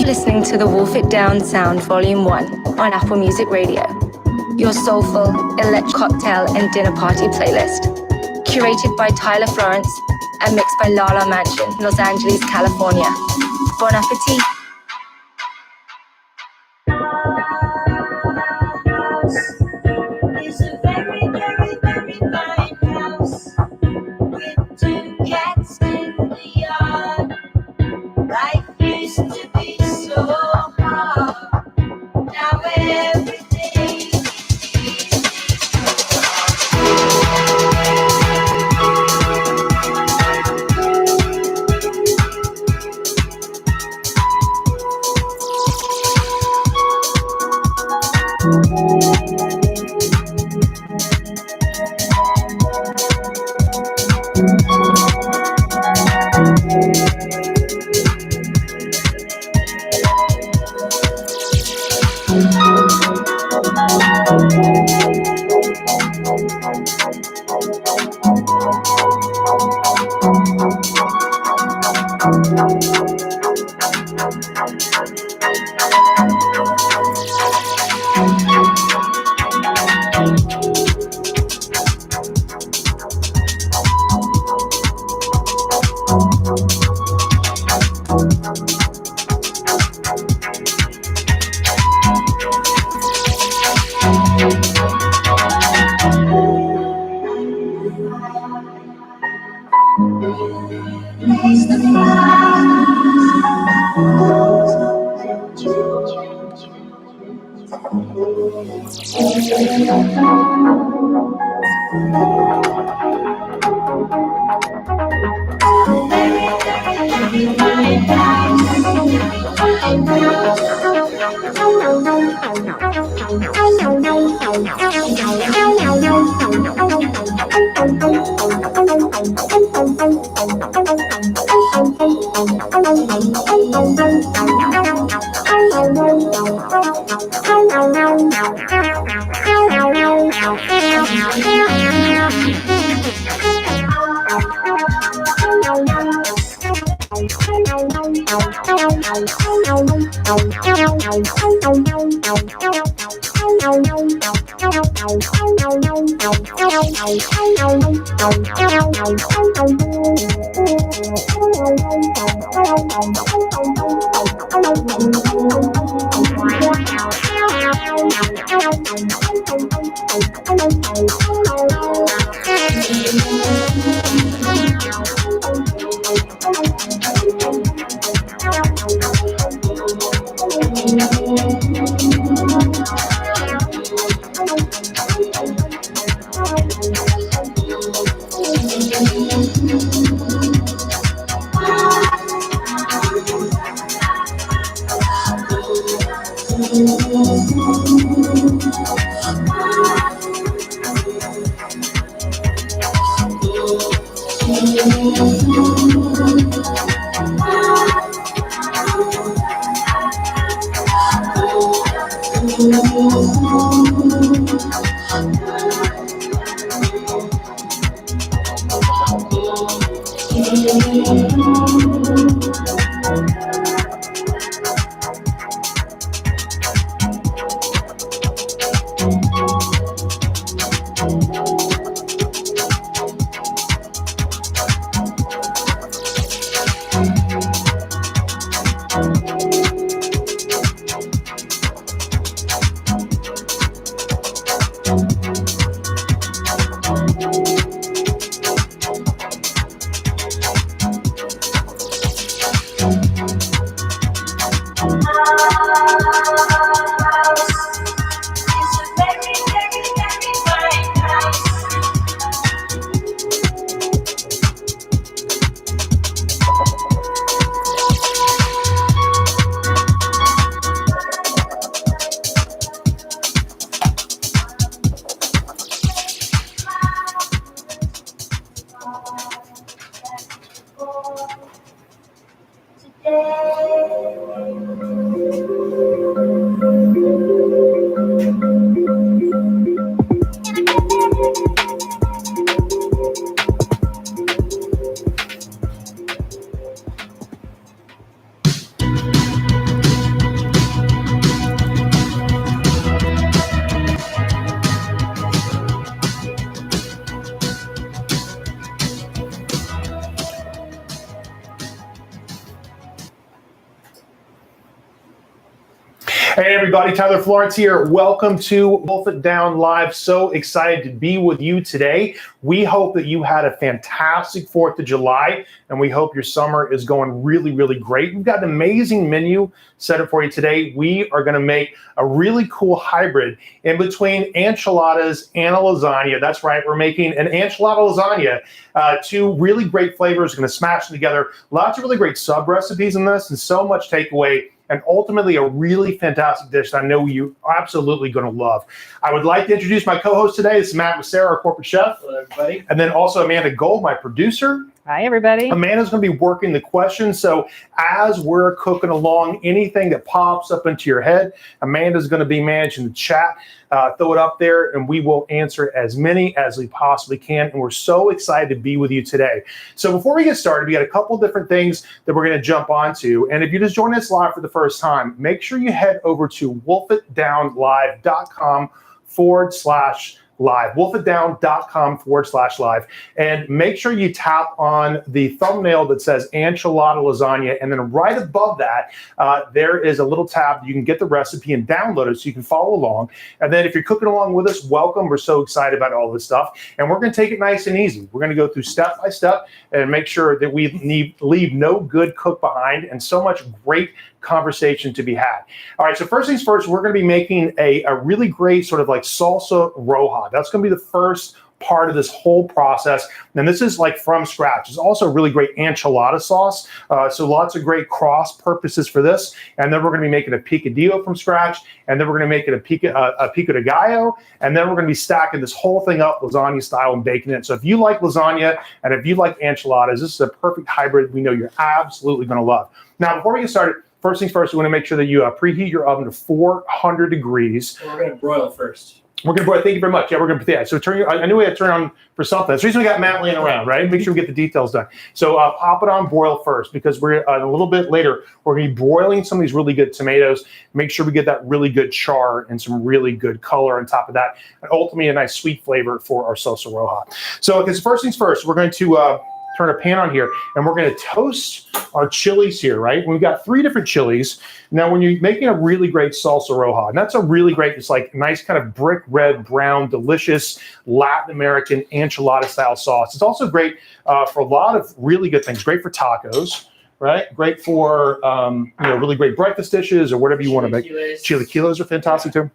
Listening to the Wolf It Down Sound Volume 1 on Apple Music Radio, your soulful, electric cocktail and dinner party playlist. Curated by Tyler Florence and mixed by Lala Mansion, Los Angeles, California. Bon appetit! It's a very, very, very fine house with 2 cats in the yard. Life used to be so hard. Now everything place the Hey everybody, Tyler Florence here. Welcome to Wolf It Down Live. So excited to be with you today. We hope that you had a fantastic 4th of July, and we hope your summer is going really, really great. We've got an amazing menu set up for you today. We are going to make a really cool hybrid in between enchiladas and a lasagna. That's right, we're making an enchilada lasagna. Two really great flavors, going to smash them together. Lots of really great sub recipes in this, and so much takeaway. And ultimately, a really fantastic dish that I know you are absolutely going to love. I would like to introduce my co-host today. This is Matt Macera, our corporate chef. Hello, everybody. And then also Amanda Gold, my producer. Hi, everybody. Amanda's going to be working the questions. So as we're cooking along, anything that pops up into your head, Amanda's going to be managing the chat. Throw it up there, and we will answer as many as we possibly can. And we're so excited to be with you today. So before we get started, we got a couple different things that we're going to jump onto. And if you're just joining us live for the first time, make sure you head over to wolfitdownlive.com/live. wolfitdown.com/live, and make sure you tap on the thumbnail that says enchilada lasagna, and then right above that there is a little tab you can get the recipe and download it so you can follow along. And then if you're cooking along with us, welcome. We're so excited about all this stuff, and we're going to take it nice and easy. We're going to go through step by step and make sure that we leave no good cook behind, and so much great conversation to be had. All right, so first things first, we're going to be making a really great sort of like salsa roja. That's going to be the first part of this whole process. And this is like from scratch. It's also a really great enchilada sauce. So lots of great cross purposes for this. And then we're going to be making a picadillo from scratch. And then we're going to make it a pico de gallo. And then we're going to be stacking this whole thing up lasagna style and baking it. So if you like lasagna and if you like enchiladas, this is a perfect hybrid we know you're absolutely going to love. Now, before we get started, first things first, we want to make sure that you preheat your oven to 400 degrees. We're going to broil first. We're going to broil. Thank you very much. Yeah, we're going to put that. So I knew we had to turn on for something. That's the reason we got Matt laying around, right? Make sure we get the details done. So pop it on broil first, because we're a little bit later, we're going to be broiling some of these really good tomatoes. Make sure we get that really good char and some really good color on top of that. And ultimately, a nice sweet flavor for our salsa roja. So because first things first, we're going to turn a pan on here, and we're going to toast our chilies here, right? We've got 3 different chilies. Now, when you're making a really great salsa roja, and that's a really great, it's like nice kind of brick red, brown, delicious Latin American enchilada style sauce. It's also great for a lot of really good things. Great for tacos, right? Great for really great breakfast dishes or whatever you want to make. Chilaquiles are fantastic too.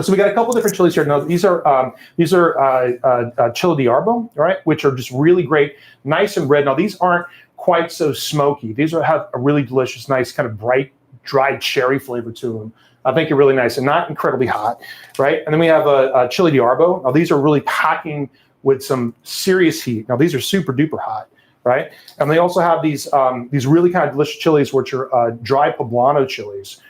So we got a couple different chilies here. Now these are chile de arbo, right? Which are just really great, nice and red. Now these aren't quite so smoky. These have a really delicious, nice kind of bright, dried cherry flavor to them. I think they're really nice and not incredibly hot, right? And then we have a chile de arbo. Now these are really packing with some serious heat. Now these are super duper hot, right? And they also have these really kind of delicious chilies, which are dry poblano chilies.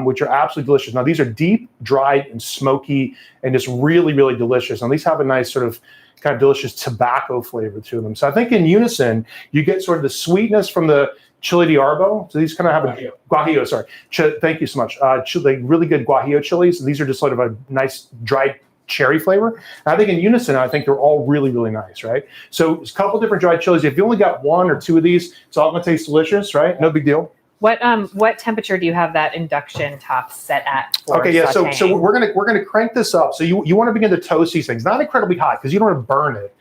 Which are absolutely delicious. Now, these are deep, dried, and smoky, and just really, really delicious. And these have a nice sort of kind of delicious tobacco flavor to them. So I think in unison, you get sort of the sweetness from the chile de arbo. So these kind of have guajillo, sorry. Thank you so much. Really good guajillo chilies. And these are just sort of a nice, dried cherry flavor. And I think in unison, I think they're all really, really nice, right? So there's a couple different dried chilies. If you only got 1 or 2 of these, it's all going to taste delicious, right? No big deal. What temperature do you have that induction top set at? Okay, yeah. So we're gonna crank this up. So you want to begin to toast these things, not incredibly hot because you don't want to burn it.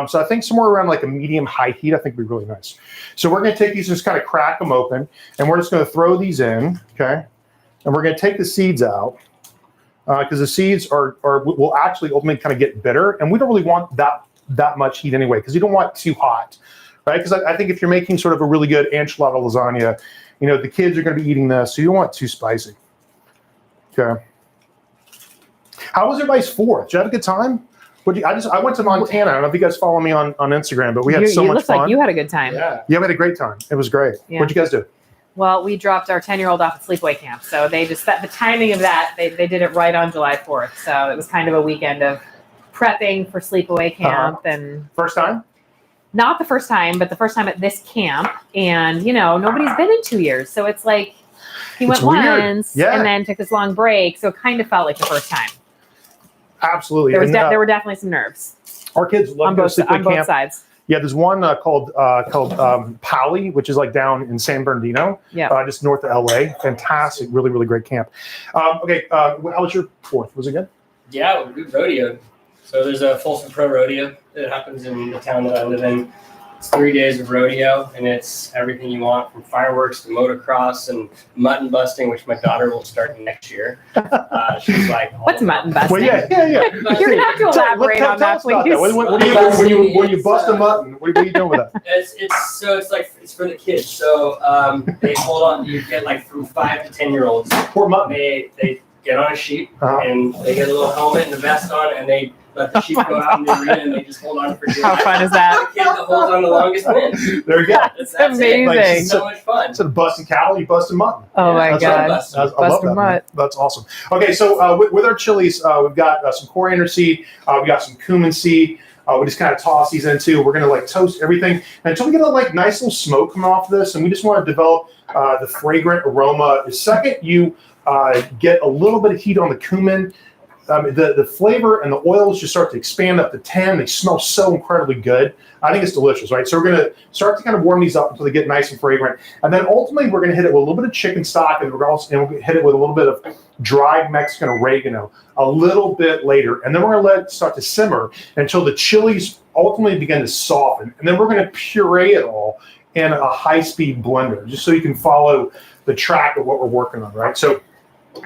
So I think somewhere around like a medium high heat, I think would be really nice. So we're gonna take these and just kind of crack them open, and we're just gonna throw these in, okay? And we're gonna take the seeds out because the seeds will actually ultimately kind of get bitter, and we don't really want that much heat anyway because you don't want too hot, right? Because I think if you're making sort of a really good enchilada lasagna, the kids are going to be eating this, so you don't want it too spicy. Okay. How was everybody's 4th? Did you have a good time? I went to Montana. I don't know if you guys follow me on Instagram, but we had so much fun. You look like you had a good time. Yeah, we had a great time. It was great. Yeah. What'd you guys do? Well, we dropped our 10-year-old off at sleepaway camp, so they just set the timing of that. They did it right on July 4th, so it was kind of a weekend of prepping for sleepaway camp. And first time? Not the first time, but the first time at this camp. And, nobody's been in 2 years. So it's like he went once and then took this long break. So it kind of felt like the first time. Absolutely. There were definitely some nerves. Our kids love to go to sleepaway camp. On both sides. Yeah, there's one called Pali, which is like down in San Bernardino, just north of LA. Fantastic, really, really great camp. Okay, how was your 4th? Was it good? Yeah, we rodeoed. So there's a Folsom Pro rodeo that happens in the town that I live in. It's 3 days of rodeo, and it's everything you want from fireworks to motocross and mutton busting, which my daughter will start next year. She's like, what's mutton busting? Well, yeah. You're gonna have to elaborate on that, please. When you bust a mutton, what are you doing with that? It's for the kids. So they hold on. You get like from 5 to 10-year-olds. Poor mutton. They get on a sheep and they get a little helmet and a vest on, and they let the sheep go out in the arena, and they just hold on for dear life. How fun is that? The kid that holds on the longest wins. There you go. That's amazing. It's so much fun. Instead of busting cattle, you busting mutton. Oh my That's God. Right. I love that. Mutt. That's awesome. Okay, so with our chilies, we've got some coriander seed, we got some cumin seed. We just kind of toss these into. We're gonna like toast everything until we get a like nice little smoke coming off of this, and we just want to develop the fragrant aroma. The second you get a little bit of heat on the cumin, the flavor and the oils just start to expand up to 10. They smell so incredibly good. I think it's delicious, right? So we're going to start to kind of warm these up until they get nice and fragrant. And then ultimately, we're going to hit it with a little bit of chicken stock, and we'll hit it with a little bit of dried Mexican oregano a little bit later. And then we're going to let it start to simmer until the chilies ultimately begin to soften. And then we're going to puree it all in a high-speed blender, just so you can follow the track of what we're working on, right? So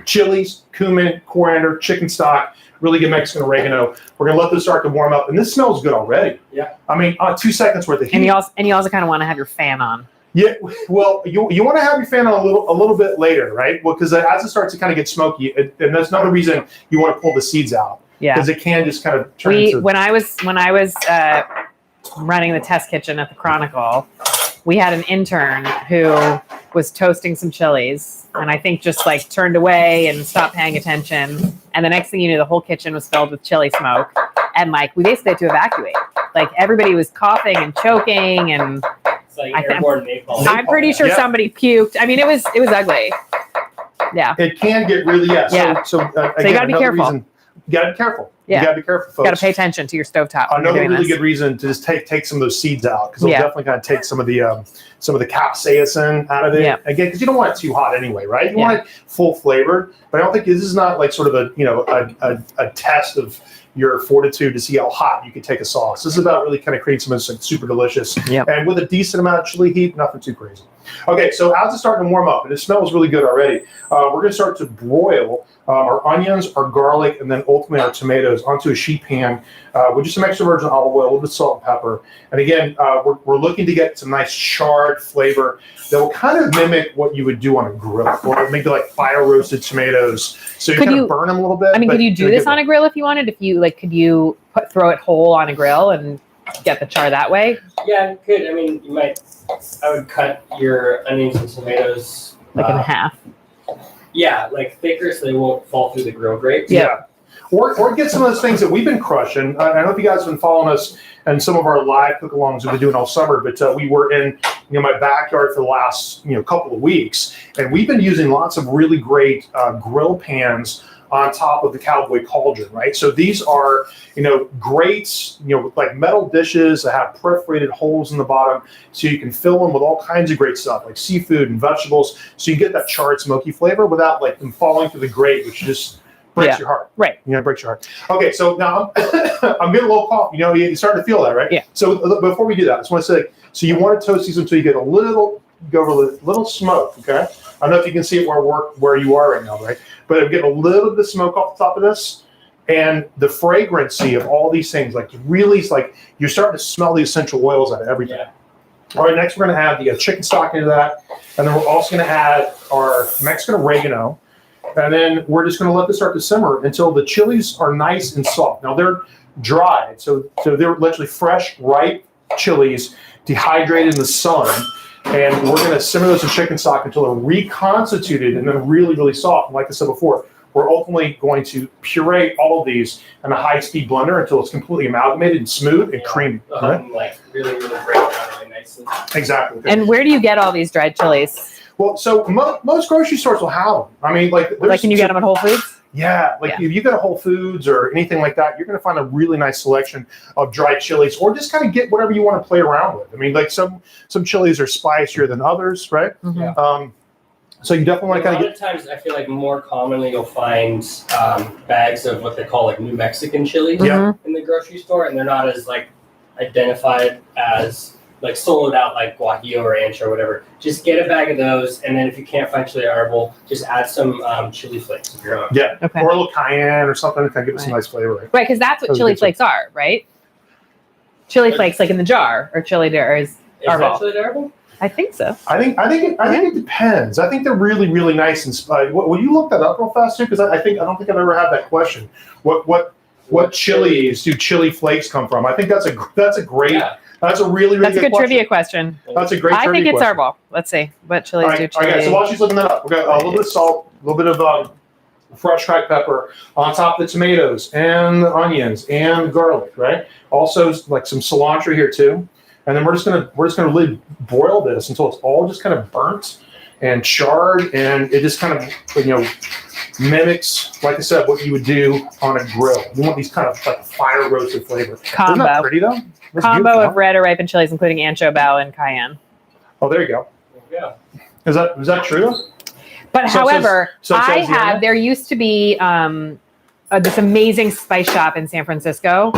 chilies, cumin, coriander, chicken stock, really good Mexican oregano. We're gonna let this start to warm up, and this smells good already. Yeah. I mean, 2 seconds worth of heat. And you also kind of want to have your fan on. Yeah. Well, you want to have your fan on a little bit later, right? Well, because as it starts to kind of get smoky, and that's another reason you want to pull the seeds out. Yeah. Because it can just kind of turn into. When I was running the test kitchen at the Chronicle, we had an intern who was toasting some chilies, and I think just like turned away and stopped paying attention. And the next thing you knew, the whole kitchen was filled with chili smoke, and like we basically had to evacuate. Like everybody was coughing and choking, and It's like airborne napalm. I'm pretty sure somebody puked. I mean, it was ugly. Yeah. It can get really So again, you gotta be careful. You gotta be careful. Yeah. You gotta be careful, folks. You got to pay attention to your stovetop. Another really good reason to just take some of those seeds out, because it'll definitely kind of take some of the capsaicin out of it. Yeah. Again, because you don't want it too hot anyway, right? You want it full flavored, but I don't think this is not like sort of a test of your fortitude to see how hot you can take a sauce. This is about really kind of creating something that's like super delicious, and with a decent amount of chili heat, nothing too crazy. Okay, so as it's starting to warm up, and it smells really good already, we're going to start to broil our onions, our garlic, and then ultimately our tomatoes onto a sheet pan with just some extra virgin olive oil, a little bit of salt and pepper. And again, we're looking to get some nice charred flavor that will kind of mimic what you would do on a grill, or maybe like fire roasted tomatoes. So you kind of burn them a little bit. I mean, could you do this on a grill if you wanted? Could you throw it whole on a grill and get the char that way? Yeah, you could. I mean, you might. I would cut your onions and tomatoes like in half. Yeah, like thicker so they won't fall through the grill grates. Yeah. Or get some of those things that we've been crushing. I don't know if you guys have been following us and some of our live cook-alongs we've been doing all summer, but we were in my backyard for the last couple of weeks, and we've been using lots of really great grill pans on top of the cowboy cauldron, right? So these are, great, like metal dishes that have perforated holes in the bottom, so you can fill them with all kinds of great stuff, like seafood and vegetables, so you get that charred, smoky flavor without like them falling through the grate, which just breaks your heart. Right. Breaks your heart. Okay, so now I'm getting a little cough. You're starting to feel that, right? Yeah. So before we do that, I just want to say, so you want to toast these until you get a little smoke, okay? I don't know if you can see it where you are right now, right? But I'm getting a little bit of smoke off the top of this, and the fragrancy of all these things, like really, it's like you're starting to smell the essential oils out of everything. Yeah. All right, next we're going to add the chicken stock into that, and then we're also going to add our Mexican oregano, and then we're just going to let this start to simmer until the chilies are nice and soft. Now they're dried, so they're literally fresh, ripe chilies, dehydrated in the sun. And we're going to simmer those in chicken stock until they're reconstituted and then really, really soft. And like I said before, we're ultimately going to puree all of these in a high-speed blender until it's completely amalgamated and smooth and creamy. Right? Like really, really break down really nicely. Exactly. Okay. And where do you get all these dried chilies? Well, so most grocery stores will have them. I mean, like can you get them at Whole Foods? Yeah, like if you go to Whole Foods or anything like that, you're going to find a really nice selection of dried chilies, or just kind of get whatever you want to play around with. I mean, like some chilies are spicier than others, right? Mhm. So you definitely want to A kind lot of of times, I feel like more commonly you'll find bags of what they call like New Mexican chilies Yeah. in the grocery store, and they're not as like identified as like soloed out like guajillo or ancho or whatever. Just get a bag of those, and then if you can't find chili arbol, just add some chili flakes of your own. yeah, Okay. or a little cayenne or something to kind of give it some Right. nice flavor. Right? Right, because that's what Those are chili good flakes are, right? Chili flakes, like in the jar, or chili is Is that arbol. chili arbol? I think so. I think it depends. I think they're really, really nice and spicy. Will you look that up real fast too? Because I don't think I've ever had that question. What chilies do chili flakes come from? I think that's a great. Yeah. That's a really, really That's a good question. trivia question. That's a great I trivia think it's question. arbol. Let's see. What chilies All do right, chili? okay, so while she's looking that up, we've got a little bit of salt, a little bit of fresh cracked pepper on top of the tomatoes and the onions and garlic, right? Also, like some cilantro here too. And then we're just gonna really broil this until it's all just kind of burnt and charred, and it just kind of mimics, like I said, what you would do on a grill. You want these kind of like fire roasted flavor. Isn't that Combo. pretty though? That's Combo beautiful, of huh? red or ripened chilies, including ancho, and cayenne. Oh, there you go. Yeah. Is that true? But So it however, says I the onion? there used to be this amazing spice shop in San Francisco,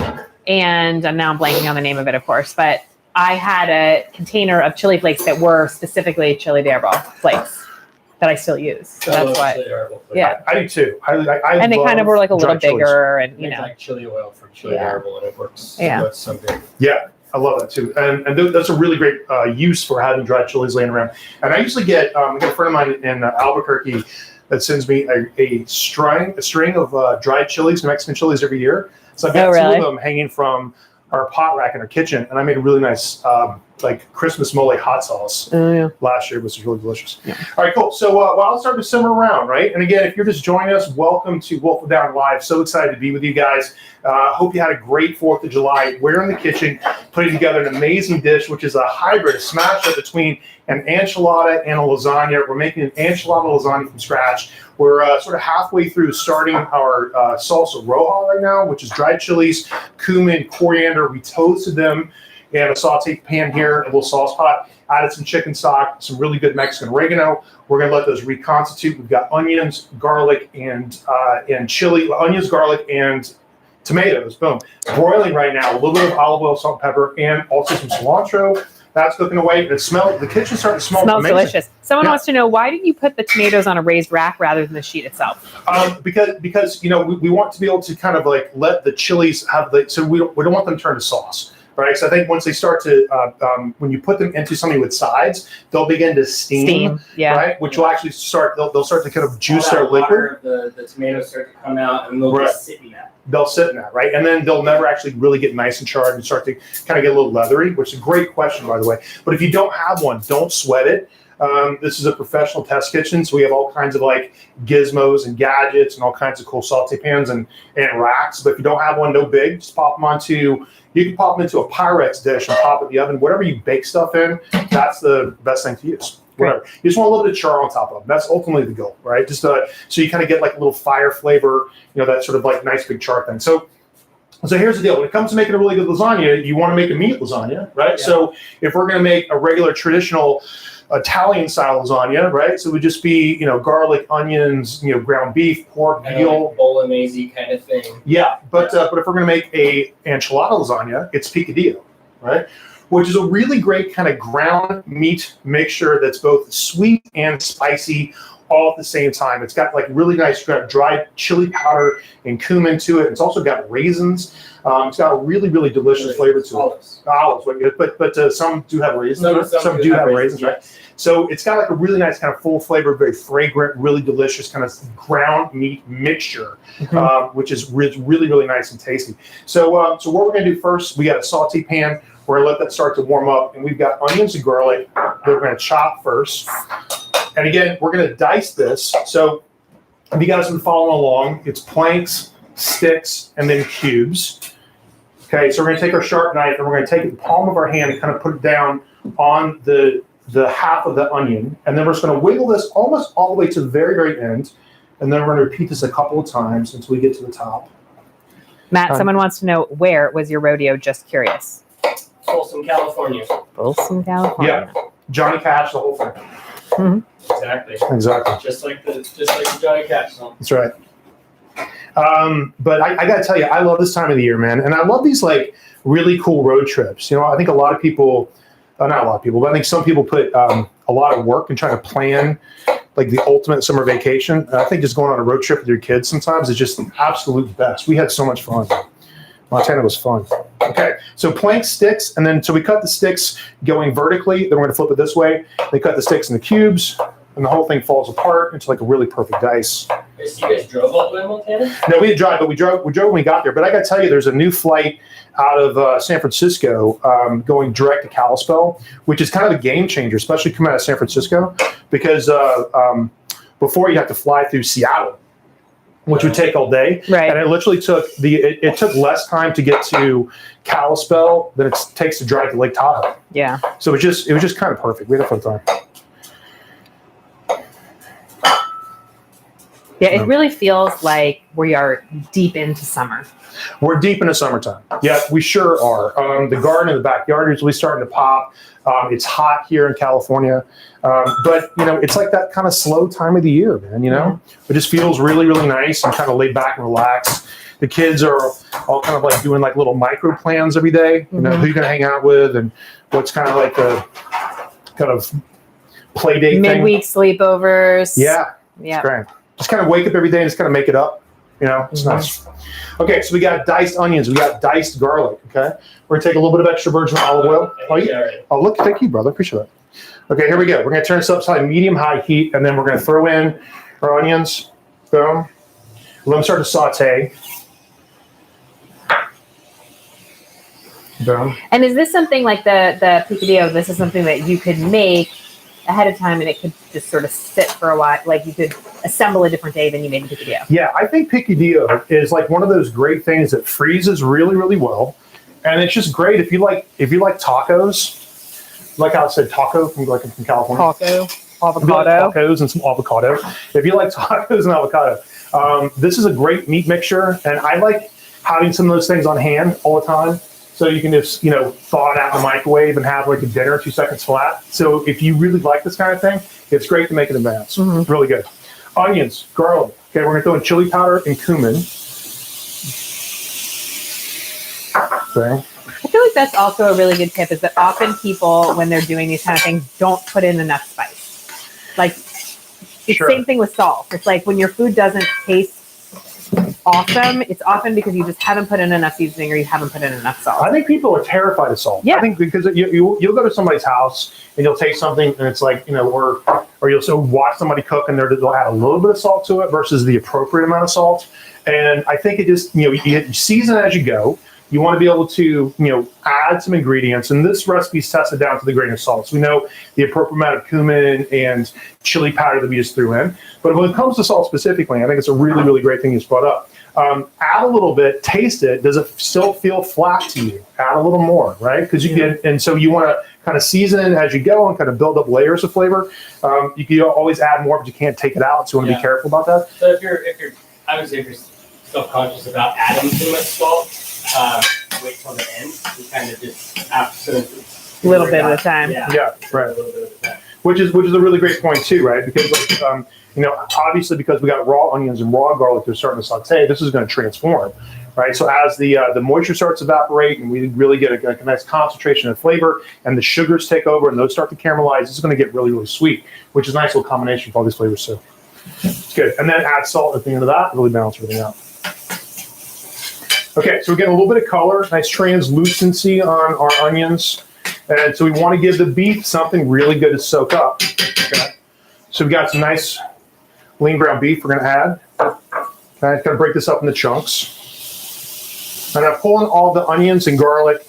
and now I'm blanking on the name of it, of course, but I had a container of chili flakes that were specifically chili de arbol flakes that I still use. So I that's love why. chili arbol flakes. Yeah. I do too. I And they kind of love were like a little dried chilies. bigger, and Make like chili oil from chili Yeah. arbol, and it works. Yeah. It's so good. Yeah, I love that too. And that's a really great use for having dried chilies laying around. And I usually get I got a friend of mine in Albuquerque that sends me a string of dried chilies, New Mexican chilies every year. So I've got Oh, two really? of them hanging from our pot rack in our kitchen, and I made a really nice like Christmas mole hot sauce Oh, yeah. last year, which was really delicious. Yeah. All right, cool. So while I'll start to simmer around, right? And again, if you're just joining us, welcome to Wolf Down Live. So excited to be with you guys. Hope you had a great 4th of July. We're in the kitchen putting together an amazing dish, which is a hybrid, a smash up between an enchilada and a lasagna. We're making an enchilada lasagna from scratch. We're sort of halfway through starting our salsa roja right now, which is dried chilies, cumin, coriander. We toasted them in a saute pan here, a little sauce pot. Added some chicken stock, some really good Mexican oregano. We're going to let those reconstitute. We've got onions, garlic, and chili. Onions, garlic, and tomatoes. Boom. Broiling right now. A little bit of olive oil, salt, and pepper, and also some cilantro. That's cooking away. And the kitchen's starting to smell Smells amazing. delicious. Someone Yeah. wants to know, why didn't you put the tomatoes on a raised rack rather than the sheet itself? Because we want to be able to kind of like let the chilies have so we don't want them to turn to sauce. Right, so I think once they start to, when you put them into something with sides, they'll begin to steam, Yeah. right? Which will actually they'll start to kind of juice All their that liquid. water of the tomatoes start to come out, and they'll Right. just sit in that. They'll sit in that, right? And then they'll never actually really get nice and charred and start to kind of get a little leathery, which is a great question, by the way. But if you don't have one, don't sweat it. This is a professional test kitchen, so we have all kinds of like gizmos and gadgets and all kinds of cool saute pans and racks. But if you don't have one, no big. Just pop them you can pop them into a Pyrex dish and pop it in the oven. Whatever you bake stuff in, that's the best thing to use. Whatever. You just want a little bit of char on top of them. That's ultimately the goal, right? Just so you kind of get like a little fire flavor, that sort of like nice big char thing. So here's the deal. When it comes to making a really good lasagna, you want to make a meat lasagna, right? Yeah. So if we're going to make a regular traditional Italian style lasagna, right? So it would just be, garlic, onions, ground beef, pork, veal. Like bolognese kind of thing. Yeah, but if we're going to make a enchilada lasagna, it's picadillo, right? Which is a really great kind of ground meat mixture that's both sweet and spicy all at the same time. It's got like really nice dried chili powder and cumin to it. It's also got raisins. It's got a really, really delicious flavor to it. Olives, but some do have raisins. Some do have raisins, right? So it's got like a really nice kind of full flavor, very fragrant, really delicious kind of ground meat mixture, which is really, really nice and tasty. So what we're going to do first, we got a saute pan. We're going to let that start to warm up, and we've got onions and garlic that we're going to chop first. And again, we're going to dice this. So if you guys have been following along, it's planks, sticks, and then cubes. Okay, so we're going to take our sharp knife and we're going to take the palm of our hand and kind of put it down on the half of the onion. And then we're just going to wiggle this almost all the way to the very, very end. And then we're going to repeat this a couple of times until we get to the top. Matt, someone wants to know, where was your rodeo? Just curious. Folsom, California. Folsom, California. Yeah. Johnny Cash, the whole thing. Mm-hmm. Exactly. Exactly. Just like the Johnny Cash song. That's right. But I got to tell you, I love this time of the year, man. And I love these like really cool road trips. You know, I think a lot of people, not a lot of people, but I think some people put a lot of work in trying to plan like the ultimate summer vacation. And I think just going on a road trip with your kids sometimes is just the absolute best. We had so much fun. Montana was fun. Okay, so plank sticks, and then so we cut the sticks going vertically. Then we're going to flip it this way. They cut the sticks into cubes, and the whole thing falls apart into like a really perfect dice. So you guys drove all the way to Montana? No, we didn't drive, but we drove when we got there. But I got to tell you, there's a new flight out of San Francisco going direct to Kalispell, which is kind of a game changer, especially coming out of San Francisco, because before you have to fly through Seattle, which would take all day. Right. And it literally took it took less time to get to Kalispell than it takes to drive to Lake Tahoe. Yeah. So it was just kind of perfect. We had a fun time. Yeah, it really feels like we are deep into summer. We're deep into summertime. Yeah, we sure are. The garden in the backyard is really starting to pop. It's hot here in California. But, you know, it's like that kind of slow time of the year, man, you know? It just feels really, really nice and kind of laid back and relaxed. The kids are all kind of like doing like little micro plans every day, you know, who you're going to hang out with and what's kind of like the kind of play date Midweek sleepovers. Yeah. Yeah. It's great. Just kind of wake up every day and just kind of make it up. You know, it's nice. Okay, so we got diced onions. We got diced garlic, okay? We're going to take a little bit of extra virgin olive oil. Oh, look, thank you, brother. Appreciate that. Okay, here we go. We're going to turn this upside medium-high heat, and then we're going to throw in our onions. Boom. Let them start to saute. Boom. And is this something like the picadillo, this is something that you could make ahead of time and it could just sort of sit for a while? Like you could assemble a different day than you made the picadillo? Yeah, I think picadillo is like one of those great things that freezes really, really well. And it's just great if you like tacos. Like I said, taco from California. Taco, avocado. Like tacos and some avocado. If you like tacos and avocado, this is a great meat mixture. And I like having some of those things on hand all the time. So you can just, you know, thaw it out in the microwave and have like a dinner 2 seconds flat. So if you really like this kind of thing, it's great to make in advance. Mm-hmm. Really good. Onions, garlic. Okay, we're going to throw in chili powder and cumin. Okay. I feel like that's also a really good tip is that often people, when they're doing these kind of things, don't put in enough spice. Like, it's the same thing with salt. It's like when your food doesn't taste awesome, it's often because you just haven't put in enough seasoning or you haven't put in enough salt. I think people are terrified of salt. Yeah. I think because you'll go to somebody's house and you'll taste something and it's like, you know, or you'll so watch somebody cook and they'll add a little bit of salt to it versus the appropriate amount of salt. And I think it just, you know, you season as you go. You want to be able to, you know, add some ingredients. And this recipe is tested down to the grain of salt. So we know the appropriate amount of cumin and chili powder that we just threw in. But when it comes to salt specifically, I think it's a really, really great thing you just brought up. Add a little bit, taste it. Does it still feel flat to you? Add a little more, right? Because you get, and so you want to kind of season it as you go and kind of build up layers of flavor. You can always add more, but you can't take it out. So you want to be careful about that. So if you're obviously if you're self-conscious about adding too much salt, wait till the end. You kind of just after a little bit at a time. Yeah, right. A little bit at a time. Which is a really great point too, right? Because like, you know, obviously because we got raw onions and raw garlic, they're starting to saute. This is going to transform, right? So as the moisture starts to evaporate and we really get a nice concentration of flavor, and the sugars take over and those start to caramelize, it's going to get really, really sweet, which is a nice little combination of all these flavors too. It's good. And then add salt at the end of that, really balance everything out. Okay, so we're getting a little bit of color, nice translucency on our onions. And so we want to give the beef something really good to soak up. Okay. So we got some nice lean ground beef we're going to add. Okay, going to break this up into chunks. And I'm pulling all the onions and garlic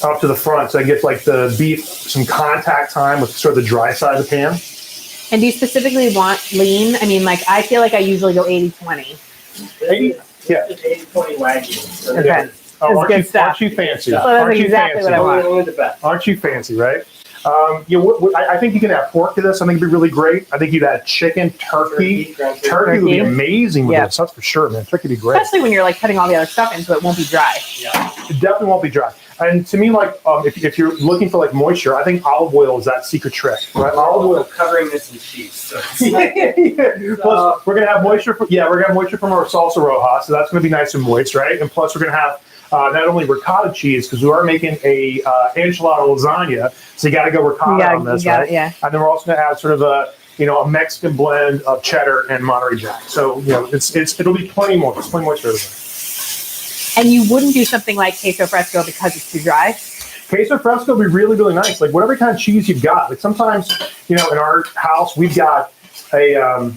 up to the front so I get like the beef some contact time with sort of the dry side of the pan. And do you specifically want lean? I mean, like, I feel like I usually go 80-20. 80? Yeah. 80-20 Wagyu. Okay. Oh, Aren't you fancy? So that's exactly what I want. Aren't you fancy, right? I think you can add pork to this. I think it'd be really great. I think you'd add chicken, turkey. Turkey would be amazing with this. That's for sure, man. Turkey would be great. Especially when you're like putting all the other stuff into it, won't be dry. Yeah. It definitely won't be dry. And to me, like if you're looking for like moisture, I think olive oil is that secret trick, right? Olive oil covering this in cheese. So Plus, we're gonna have moisture. We're gonna have moisture from our salsa roja, so that's gonna be nice and moist, right? And plus, we're gonna have not only ricotta cheese because we are making a enchilada lasagna, so you got to go ricotta on this, right? Yeah. And then we're also gonna add sort of a Mexican blend of cheddar and Monterey Jack. So it'll be plenty more. It's plenty moisture. And you wouldn't do something like queso fresco because it's too dry? Queso fresco would be really, really nice. Like whatever kind of cheese you've got. Like sometimes, in our house, we've got a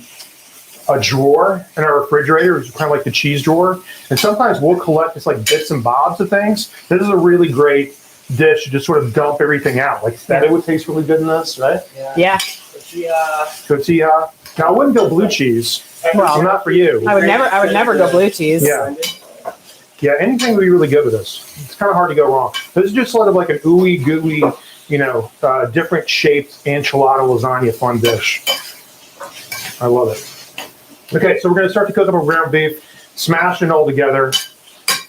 drawer in our refrigerator, which is kind of like the cheese drawer. And sometimes we'll collect just like bits and bobs of things. This is a really great dish to just sort of dump everything out. Like that it would taste really good in this, right? Yeah. Tortilla. Now I wouldn't go blue cheese. Well, not for you. I would never go blue cheese. Yeah. Yeah, anything would be really good with this. It's kind of hard to go wrong. This is just sort of like an ooey gooey, different shaped enchilada lasagna fun dish. I love it. Okay, so we're going to start to cook up our ground beef, smashing it all together.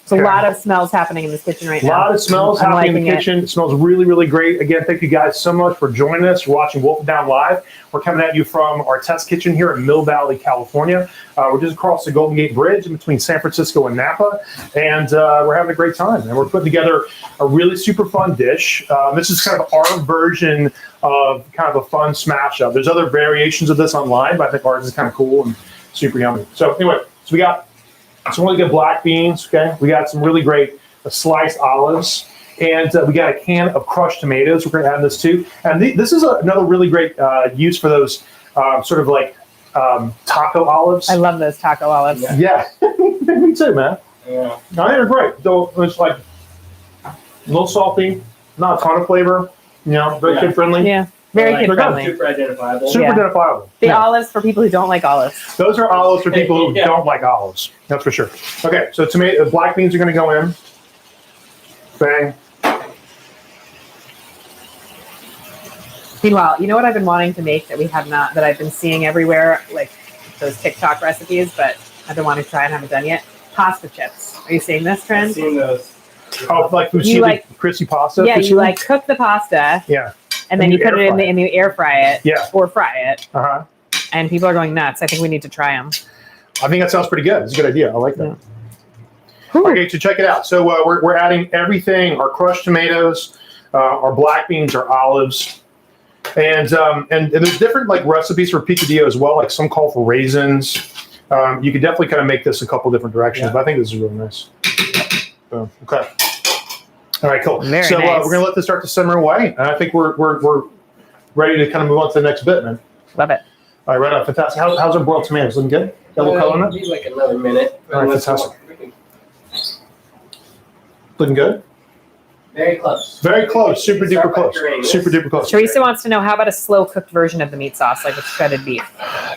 There's a lot of smells happening in this kitchen right now. A lot of smells happening in the kitchen. It smells really, really great. Again, thank you guys so much for joining us. You're watching Wolf Down Live. We're coming at you from our test kitchen here in Mill Valley, California. We're just across the Golden Gate Bridge in between San Francisco and Napa. And we're having a great time. And we're putting together a really super fun dish. This is kind of our version of kind of a fun smash up. There's other variations of this online, but I think ours is kind of cool and super yummy. So anyway, we got some really good black beans, okay? We got some really great sliced olives, and we got a can of crushed tomatoes. We're going to add this too. And this is another really great use for those sort of like taco olives. I love those taco olives. Yeah. Me too, man. Yeah. No, they're great. So it's like a little salty, not a ton of flavor, very kid friendly. Yeah. Very kid friendly. Super identifiable. Super identifiable. The olives for people who don't like olives. Those are olives for people who don't like olives. That's for sure. Okay, so black beans are going to go in. Bang. Meanwhile, you know what I've been wanting to make that I've been seeing everywhere, like those TikTok recipes, but I've been wanting to try and haven't done yet? Pasta chips. Are you seeing this trend? I've seen those. Oh, like crispy pasta? Yeah, you like cook the pasta. Yeah. And then you put it in the air fry it. Yeah. Or fry it. Uh-huh. And people are going nuts. I think we need to try them. I think that sounds pretty good. It's a good idea. I like that. Yeah. Okay, so check it out. So we're adding everything: our crushed tomatoes, our black beans, our olives, and there's different like recipes for picadillo as well. Like some call for raisins. You could definitely kind of make this a couple different directions, but I think this is really nice. So, okay. All right, cool. Very so nice. we're gonna let this start to simmer away, and I think we're ready to kind of move on to the next bit, man. Love it. All right, right on. Fantastic. How's our broiled tomatoes? Looking good? Got a little color on it? Need like another minute. All right, fantastic. Looking good? Very close. Very close. Super duper close. Super duper close. Teresa wants to know, how about a slow cooked version of the meat sauce, like with shredded beef?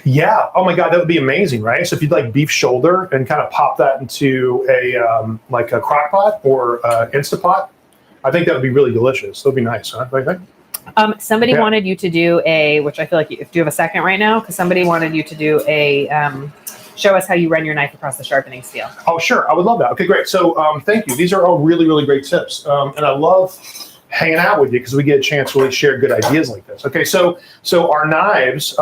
Yeah. Oh my God, that would be amazing, right? So if you'd like beef shoulder and kind of pop that into a like a crock pot or Instapot, I think that would be really delicious. That would be nice, huh? What do you think? Somebody wanted you to do which I feel like, do you have a second right now? Because somebody wanted you to do show us how you run your knife across the sharpening steel. Oh, sure. I would love that. Okay, great. So thank you. These are all really, really great tips. And I love hanging out with you because we get a chance to really share good ideas like this. Okay, so our knives,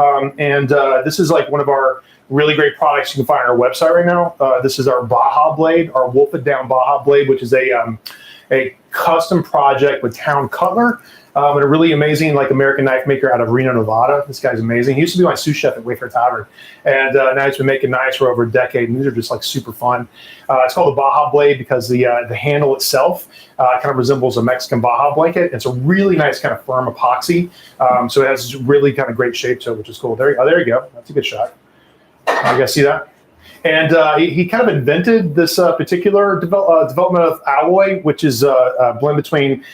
this is like one of our really great products you can find on our website right now. This is our Baja blade, our Wolfed Down Baja blade, which is a custom project with Town Cutler. And a really amazing like American knife maker out of Reno, Nevada. This guy's amazing. He used to be my sous chef at Wayfair Tavern, and now he's been making knives for over a decade. And these are just like super fun. It's called the Baja blade because the handle itself kind of resembles a Mexican Baja blanket. It's a really nice kind of firm epoxy, so it has really kind of great shape to it, which is cool. There you go. That's a good shot. You guys see that? And he kind of invented this particular development of alloy, which is a blend between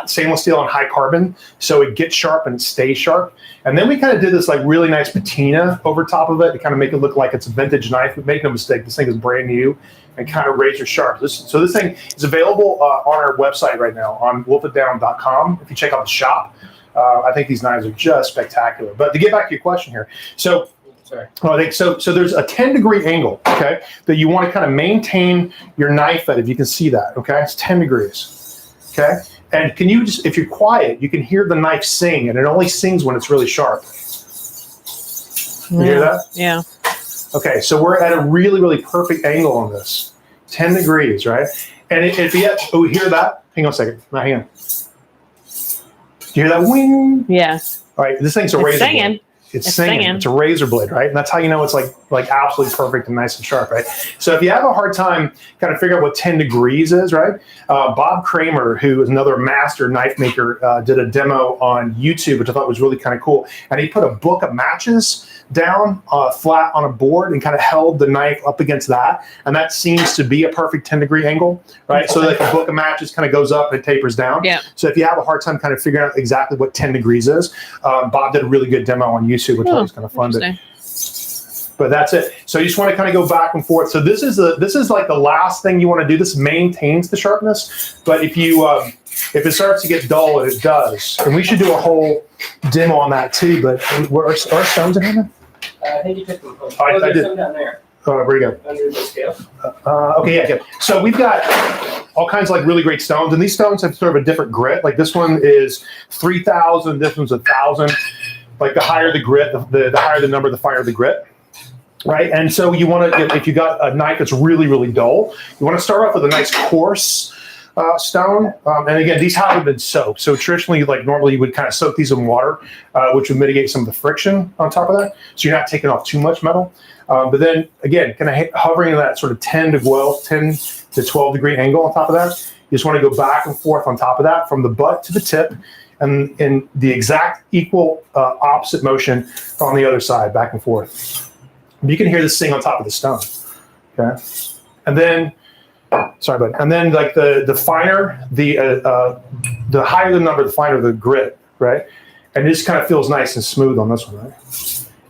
stainless steel and high carbon, so it gets sharp and it stays sharp. And then we kind of did this like really nice patina over top of it to kind of make it look like it's a vintage knife. But make no mistake, this thing is brand new and kind of razor sharp. So this thing is available on our website right now on wolfitdown.com. If you check out the shop, I think these knives are just spectacular. But to get back to your question here, so there's a 10-degree angle, okay, that you want to kind of maintain your knife at. If you can see that, okay, it's 10 degrees, okay. And can you just, if you're quiet, you can hear the knife sing, and it only sings when it's really sharp. You hear that? Yeah. Okay, so we're at a really, really perfect angle on this. 10 degrees, right? And if you hear that? Hang on a second. No, hang on. Do you hear that wing? Yeah. All right, this thing's a razor singing. blade. It's singing. It's a razor blade, right? And that's how you know it's like absolutely perfect and nice and sharp, right? So if you have a hard time kind of figuring out what 10 degrees is, right? Bob Kramer, who is another master knife maker, did a demo on YouTube, which I thought was really kind of cool. And he put a book of matches down flat on a board and kind of held the knife up against that. And that seems to be a perfect 10-degree angle, right? So like the book of matches kind of goes up and tapers down. Yeah. So if you have a hard time kind of figuring out exactly what 10 degrees is, Bob did a really good demo on YouTube, which I was kind of fun. But that's it. So you just want to kind of go back and forth. So this is like the last thing you want to do. This maintains the sharpness. But if it starts to get dull, and it does, and we should do a whole demo on that too. But where are stones in here? I think you took them. I did. Some down there. Where you go? Under the scale. Okay, yeah. So we've got all kinds of like really great stones, and these stones have sort of a different grit. Like this one is 3,000. This one's 1,000. Like the higher the grit, the higher the number, the finer the grit. Right, and so you want to, if you got a knife that's really, really dull, you want to start off with a nice coarse stone. And again, these haven't been soaked. So traditionally, like normally you would kind of soak these in water, which would mitigate some of the friction on top of that. So you're not taking off too much metal. But then again, kind of hovering in that sort of 10 to 12 degree angle on top of that. You just want to go back and forth on top of that from the butt to the tip. And in the exact equal opposite motion on the other side, back and forth. You can hear this sing on top of the stone, okay? And then, sorry, but and then like the finer, the higher the number, the finer the grit, right? And this kind of feels nice and smooth on this one, right?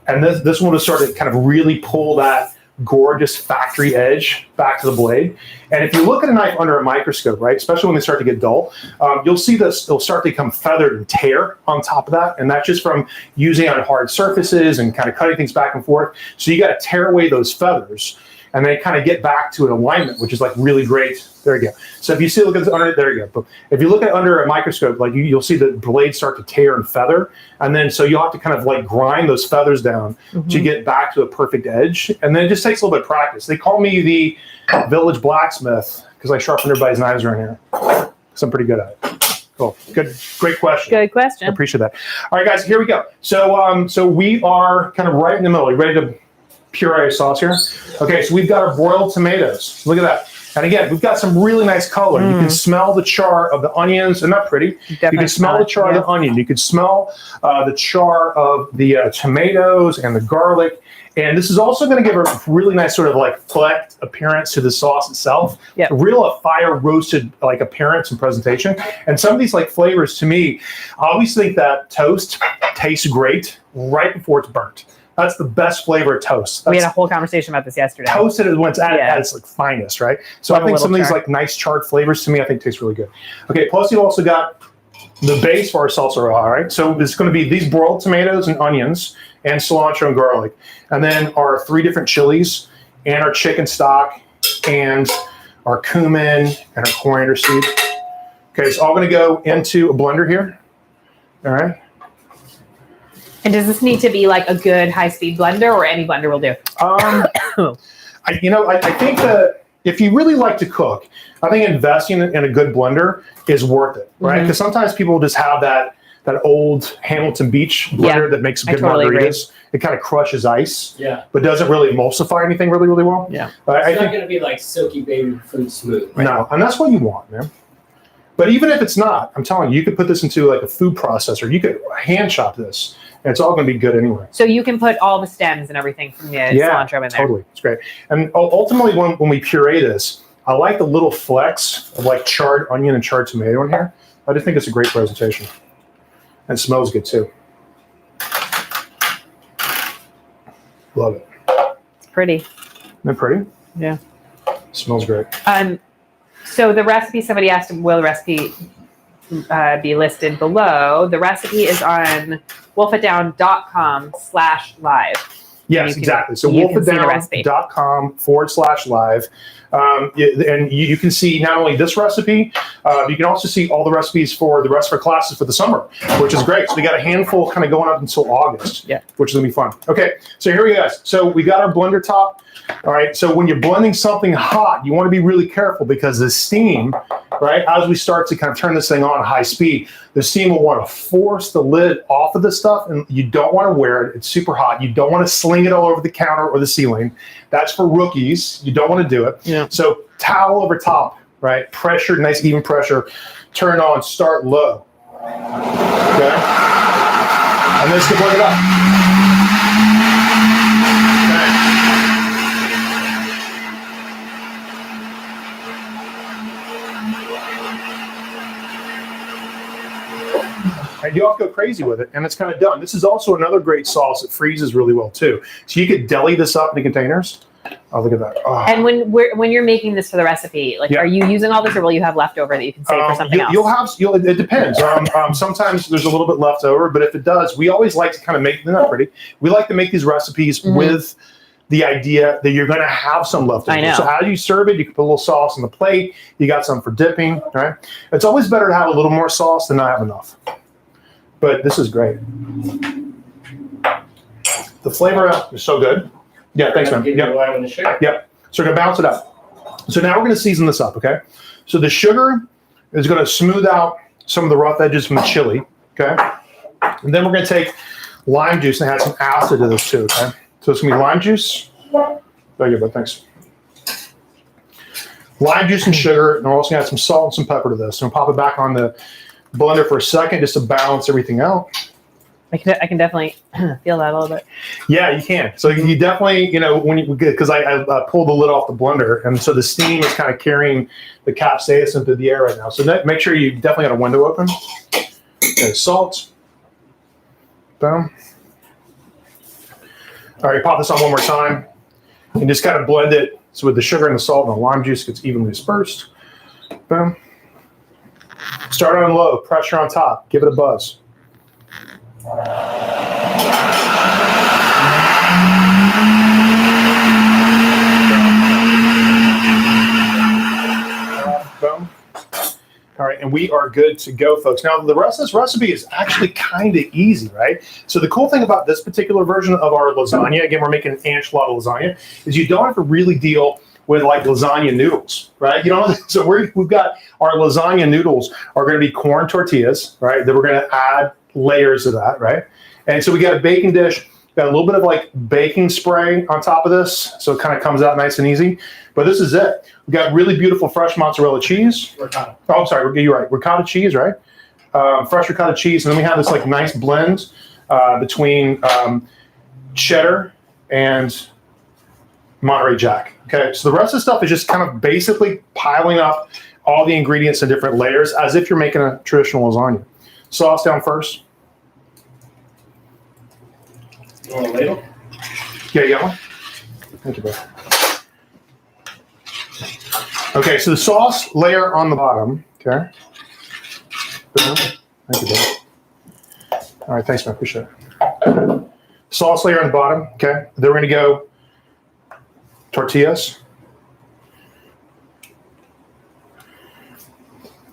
And this one will start to kind of really pull that gorgeous factory edge back to the blade. And if you look at a knife under a microscope, right, especially when they start to get dull, you'll see this, it'll start to become feathered and tear on top of that. And that's just from using on hard surfaces and kind of cutting things back and forth. So you got to tear away those feathers and then kind of get back to an alignment, which is like really great. There you go. So if you see, look at this under, there you go. But if you look at under a microscope, like you'll see the blades start to tear and feather. And then, so you'll have to kind of like grind those feathers down to get back to a perfect edge. And then it just takes a little bit of practice. They call me the village blacksmith because I sharpen everybody's knives around here. Because I'm pretty good at it. Cool. Good. Great question. Good question. I appreciate that. All right, guys, here we go. So, so we are kind of right in the middle. You ready to puree sauce here? Okay, so we've got our broiled tomatoes. Look at that. And again, we've got some really nice color. You can smell the char of the onions. They're not pretty. Definitely you can smell the char of the onion. You can smell the char of the tomatoes and the garlic. And this is also going to give a really nice sort of like flecked appearance to the sauce itself. Yep. A real fire roasted like appearance and presentation. And some of these like flavors to me, I always think that toast tastes great right before it's burnt. That's the best flavor of toast. We had a whole conversation about this yesterday. Toasted is when it's at its like finest, right? So I think some of these like nice charred flavors to me, I think taste really good. Okay, plus you've also got the base for our salsa roja, all right? So it's going to be these broiled tomatoes and onions and cilantro and garlic. And then our 3 different chilies and our chicken stock and our cumin and our coriander seed. Okay, it's all going to go into a blender here, all right? And does this need to be like a good high-speed blender, or any blender will do? I think that if you really like to cook, I think investing in a good blender is worth it, right? Because sometimes people just have that old Hamilton Beach blender that makes good margaritas. It kind of crushes ice, but doesn't really emulsify anything really, really well. Yeah, it's not going to be like silky baby food smooth. Right? No, and that's what you want, man. But even if it's not, I'm telling you, you could put this into like a food processor. You could hand chop this And it's all going to be good anyway. So you can put all the stems and everything from the cilantro in there. Totally. It's great. And ultimately, when we puree this, I like the little flecks of like charred onion and charred tomato in here. I just think it's a great presentation. And it smells good too. Love it. It's pretty. Isn't it pretty? Yeah. Smells great. So the recipe, somebody asked, will the recipe be listed below? The recipe is on wolfitdown.com/live. Yes, exactly. So you can see the recipe. wolfitdown.com/live. And you can see not only this recipe, you can also see all the recipes for the rest of our classes for the summer, which is great. So we got a handful kind of going up until August, which is going to be fun. Okay, so here we go, guys. So we got our blender top. All right, so when you're blending something hot, you want to be really careful because the steam, right, as we start to kind of turn this thing on at high speed, the steam will want to force the lid off of this stuff, and you don't want to wear it. It's super hot. You don't want to sling it all over the counter or the ceiling. That's for rookies. You don't want to do it. Yeah. So towel over top, right, pressure, nice even pressure, turn on, start low. Okay, and then just blend it up. And you have to go crazy with it, and it's kind of done. This is also another great sauce. It freezes really well too. So you could deli this up in the containers. Oh, look at that. Oh. And when you're making this for the recipe, like, are you using all this, or will you have leftover that you can save for something else? It depends. Sometimes there's a little bit left over, but if it does, we always like to kind of make, they're not pretty. We like to make these recipes with the idea that you're going to have some leftover. I know. So how do you serve it? You can put a little sauce on the plate. You got some for dipping, right? It's always better to have a little more sauce than not have enough. But this is great. The flavor is so good. Yeah, thanks, man. Yep. Yep. So we're going to balance it out. So now we're going to season this up, okay? So the sugar is going to smooth out some of the rough edges from the chili, okay? And then we're going to take lime juice and add some acid to this too, okay? So it's going to be lime juice. Very good, bud. Thanks. Lime juice and sugar, and we're also going to add some salt and some pepper to this. So we'll pop it back on the blender for a second just to balance everything out. I can definitely feel that a little bit. Yeah, you can. So you definitely, because I pulled the lid off the blender, and so the steam is kind of carrying the capsaicin into the air right now. So make sure you definitely got a window open. Okay, salt. Boom. All right, pop this on one more time, and just kind of blend it so with the sugar and the salt and the lime juice gets evenly dispersed. Boom. Start on low, pressure on top. Give it a buzz. Boom. All right, and we are good to go, folks. Now, the rest of this recipe is actually kind of easy, right? So the cool thing about this particular version of our lasagna, again, we're making an enchilada lasagna, is you don't have to really deal with like lasagna noodles, right? So we've got our lasagna noodles are going to be corn tortillas, right? Then we're going to add layers of that, right? And so we got a baking dish, got a little bit of like baking spray on top of this, so it kind of comes out nice and easy. But this is it. We got really beautiful fresh mozzarella cheese. Ricotta. Oh, I'm sorry, you're right. Ricotta cheese, right? Fresh ricotta cheese, and then we have this like nice blend between cheddar and Monterey Jack. Okay, so the rest of the stuff is just kind of basically piling up all the ingredients in different layers as if you're making a traditional lasagna. Sauce down first. You want a ladle? Yeah, you got one? Thank you, bud. Okay, so the sauce layer on the bottom. Okay. Thank you, bud. All right, thanks, man. Appreciate it. Sauce layer on the bottom. Okay. Then we're going to go tortillas.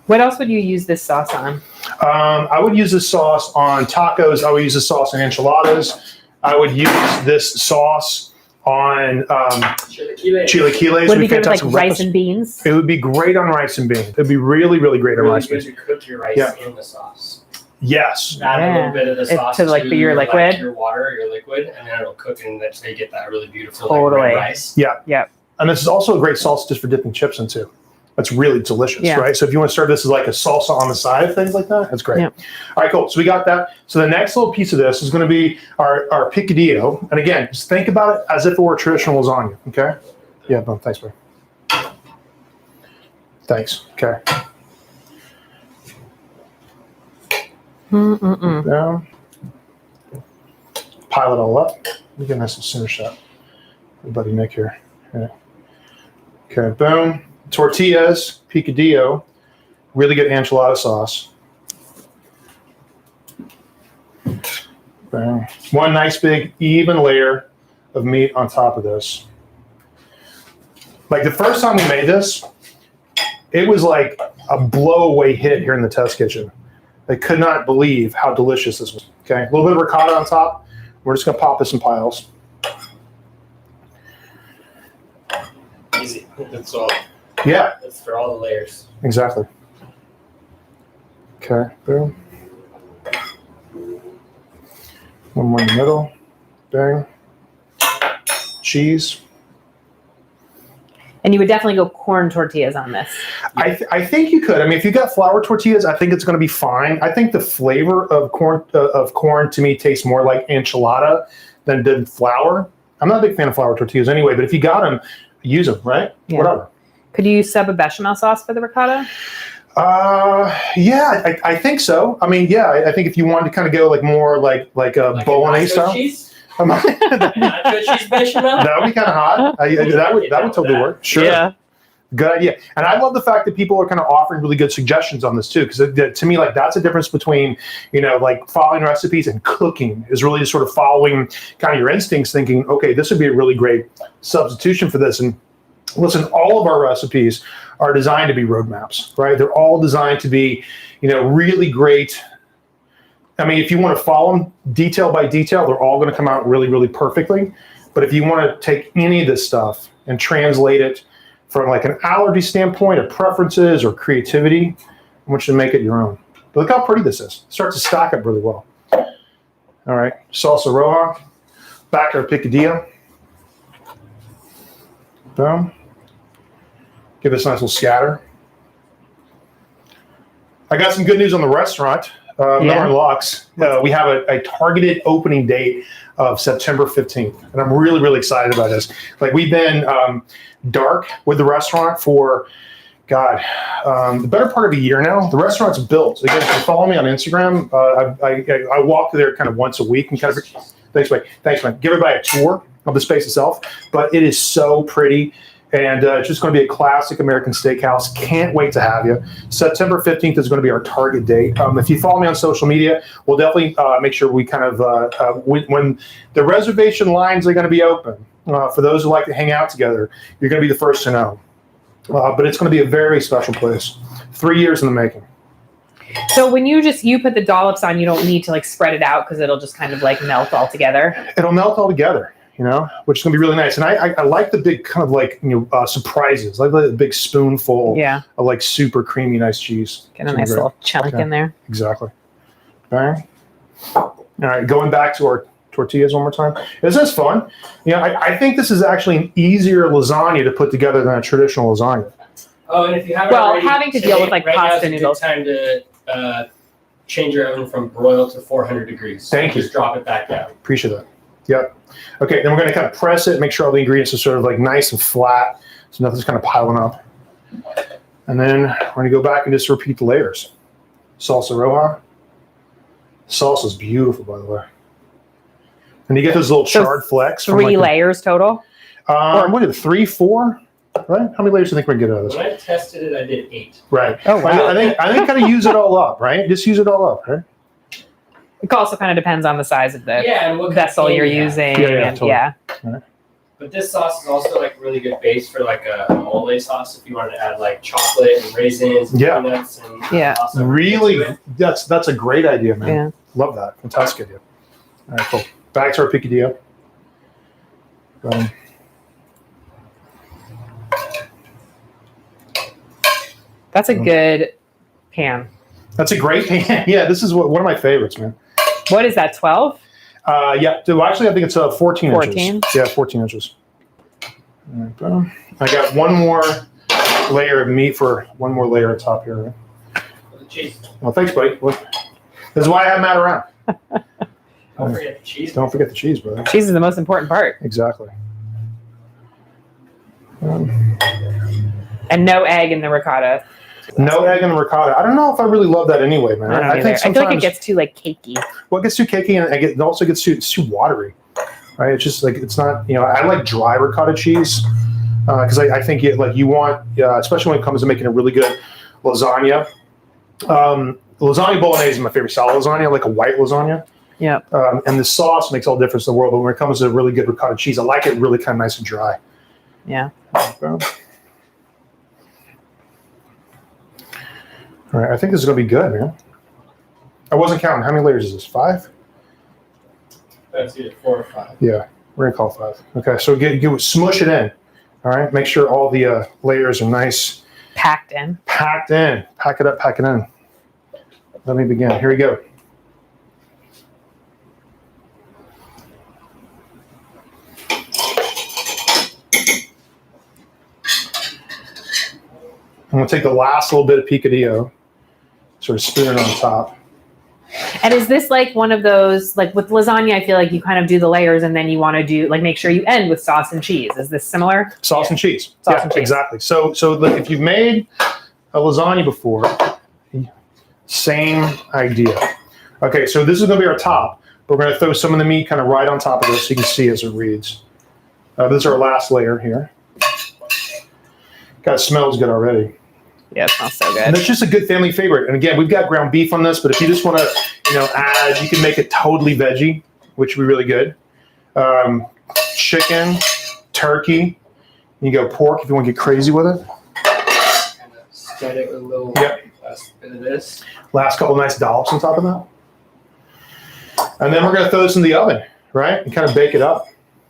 What else would you use this sauce on? I would use this sauce on tacos. I would use this sauce on enchiladas. I would use this sauce on chilaquiles. Would it be good with like rice and beans? It would be great on rice and beans. It would be really, really great on rice and beans. You cook your rice in the sauce. Yes. Add a little bit of the sauce to like your liquid. Your water, your liquid, and then it'll cook, and that's how you get that really beautiful totally like, red rice. Yeah. Yep. And this is also a great sauce just for dipping chips into. That's really delicious, right? So if you want to serve this as like a salsa on the side, things like that, that's great. Yeah. All right, cool. So we got that. So the next little piece of this is going to be our picadillo. And again, just think about it as if it were traditional lasagna, okay? Yeah, boom. Thanks, bro. Thanks. Okay. Down. Pile it all up. Let me get a nice little center shot. My buddy Nick here. Okay, boom. Tortillas, picadillo, really good enchilada sauce. Boom. One nice big even layer of meat on top of this. Like the first time we made this, it was like a blow-away hit here in the test kitchen. I could not believe how delicious this was. Okay, a little bit of ricotta on top. We're just gonna pop this in piles. Easy. That's all. Yeah. That's for all the layers. Exactly. Okay, boom. One more in the middle. Bang. Cheese. And you would definitely go corn tortillas on this. I think you could. I mean, if you got flour tortillas, I think it's going to be fine. I think the flavor of corn to me tastes more like enchilada than flour. I'm not a big fan of flour tortillas anyway, but if you got them, use them, right? Yeah. Whatever. Could you sub a bechamel sauce for the ricotta? Yeah, I think so. I mean, yeah, I think if you wanted to kind of go like more like a bolognese style. Cheese? Nacho cheese bechamel? That would be kind of hot. That would totally work. Sure. Yeah. Good idea. And I love the fact that people are kind of offering really good suggestions on this too, because to me, like that's a difference between, like following recipes and cooking is really just sort of following kind of your instincts, thinking, okay, this would be a really great substitution for this. And listen, all of our recipes are designed to be roadmaps, right? They're all designed to be, really great. I mean, if you want to follow them detail by detail, they're all going to come out really, really perfectly. But if you want to take any of this stuff and translate it from like an allergy standpoint or preferences or creativity, I want you to make it your own. But look how pretty this is. It starts to stack up really well. All right, salsa roja, back to our picadillo. Boom. Give this a nice little scatter. I got some good news on the restaurant. Miller & Lux. We have a targeted opening date of September 15th. And I'm really, really excited about this. Like we've been dark with the restaurant for, the better part of a year now. The restaurant's built. Again, if you follow me on Instagram, I walk there kind of once a week and kind of, thanks, man. Give everybody a tour of the space itself. But it is so pretty. And it's just going to be a classic American steakhouse. Can't wait to have you. September 15th is going to be our target date. If you follow me on social media, we'll definitely make sure we kind of, when the reservation lines are going to be open, for those who like to hang out together, you're going to be the first to know. But it's going to be a very special place. 3 years in the making. So when you put the dollops on, you don't need to like spread it out because it'll just kind of like melt all together. It'll melt all together. Which is going to be really nice. And I like the big kind of like, surprises. I like the big spoonful of like super creamy, nice cheese. Get a nice little chunk in there. Exactly. All right. Going back to our tortillas one more time. Is this fun? I think this is actually an easier lasagna to put together than a traditional lasagna. Oh, and if you haven't having to deal with like pasta noodles. Time to change your oven from broil to 400 degrees. Thank you. Just drop it back down. Appreciate that. Yep. Okay, then we're going to kind of press it, make sure all the ingredients are sort of like nice and flat, so nothing's kind of piling up. And then we're going to go back and just repeat the layers. Salsa roja. Salsa is beautiful, by the way. And you get those little charred flecks. Three layers total? What is it, 3, 4? Right? How many layers do you think we're going to get out of this? When I tested it, I did 8. Right. Oh, wow. I think kind of use it all up, right? Just use it all up, right? It also kind of depends on the size of the and what vessel you're using. Totally. But this sauce is also like really good base for like a mole sauce if you wanted to add like chocolate and raisins and peanuts and also really, that's a great idea, man. Yeah. Love that. Fantastic idea. All right, cool. Back to our picadillo. That's a good pan. That's a great pan. Yeah, this is one of my favorites, man. What is that, 12? Yeah. Well, actually, I think it's 14 14? inches. Yeah, 14 inches. All right, boom. I got one more layer of meat for one more layer on top here. Right? The cheese. Well, thanks, buddy. Well, this is why I have Matt around. Don't forget the cheese. Don't forget the cheese, brother. Cheese is the most important part. Exactly. And no egg in the ricotta. No egg in the ricotta. I don't know if I really love that anyway, man. I think feel like it gets too like cakey. Well, it gets too cakey, and it also gets too watery. Right? It's just like it's not. I like dry ricotta cheese because I think you want, especially when it comes to making a really good lasagna. Lasagna bolognese is my favorite style of lasagna. I like a white lasagna. Yeah. And the sauce makes all the difference in the world. But when it comes to really good ricotta cheese, I like it really kind of nice and dry. Yeah. Okay. All right, I think this is going to be good, man. I wasn't counting. How many layers is this? 5? That's either 4 or 5. Yeah, we're going to call it 5. Okay, so smush it in. All right, make sure all the layers are nice. Packed in. Packed in. Pack it up, pack it in. Let me begin. Here we go. I'm going to take the last little bit of picadillo, sort of spoon it on top. And is this like one of those, like with lasagna, I feel like you kind of do the layers and then you want to do, like make sure you end with sauce and cheese. Is this similar? Sauce and cheese. Sauce and cheese. Exactly. So if you've made a lasagna before, same idea. Okay, so this is going to be our top. We're going to throw some of the meat kind of right on top of this so you can see as it reads. This is our last layer here. God, it smells good already. Yeah, it smells so good. And it's just a good family favorite. And again, we've got ground beef on this, but if you just want to, add, you can make it totally veggie, which would be really good. Chicken, turkey. You go pork if you want to get crazy with it. Kind of spread it with a little last bit of this. Last couple nice dollops on top of that. And then we're going to throw this in the oven, right? And kind of bake it up.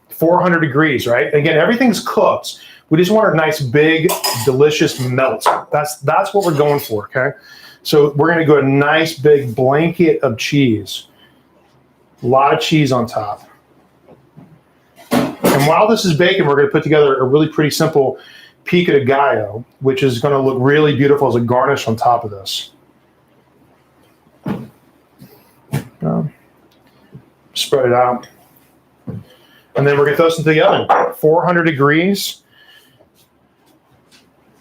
400 degrees, right? Again, everything's cooked. We just want a nice, big, delicious melt. That's what we're going for, okay? So we're going to go a nice, big blanket of cheese. A lot of cheese on top. And while this is baking, we're going to put together a really pretty simple pico de gallo, which is going to look really beautiful as a garnish on top of this. Spread it out. And then we're going to throw this into the oven. 400 degrees.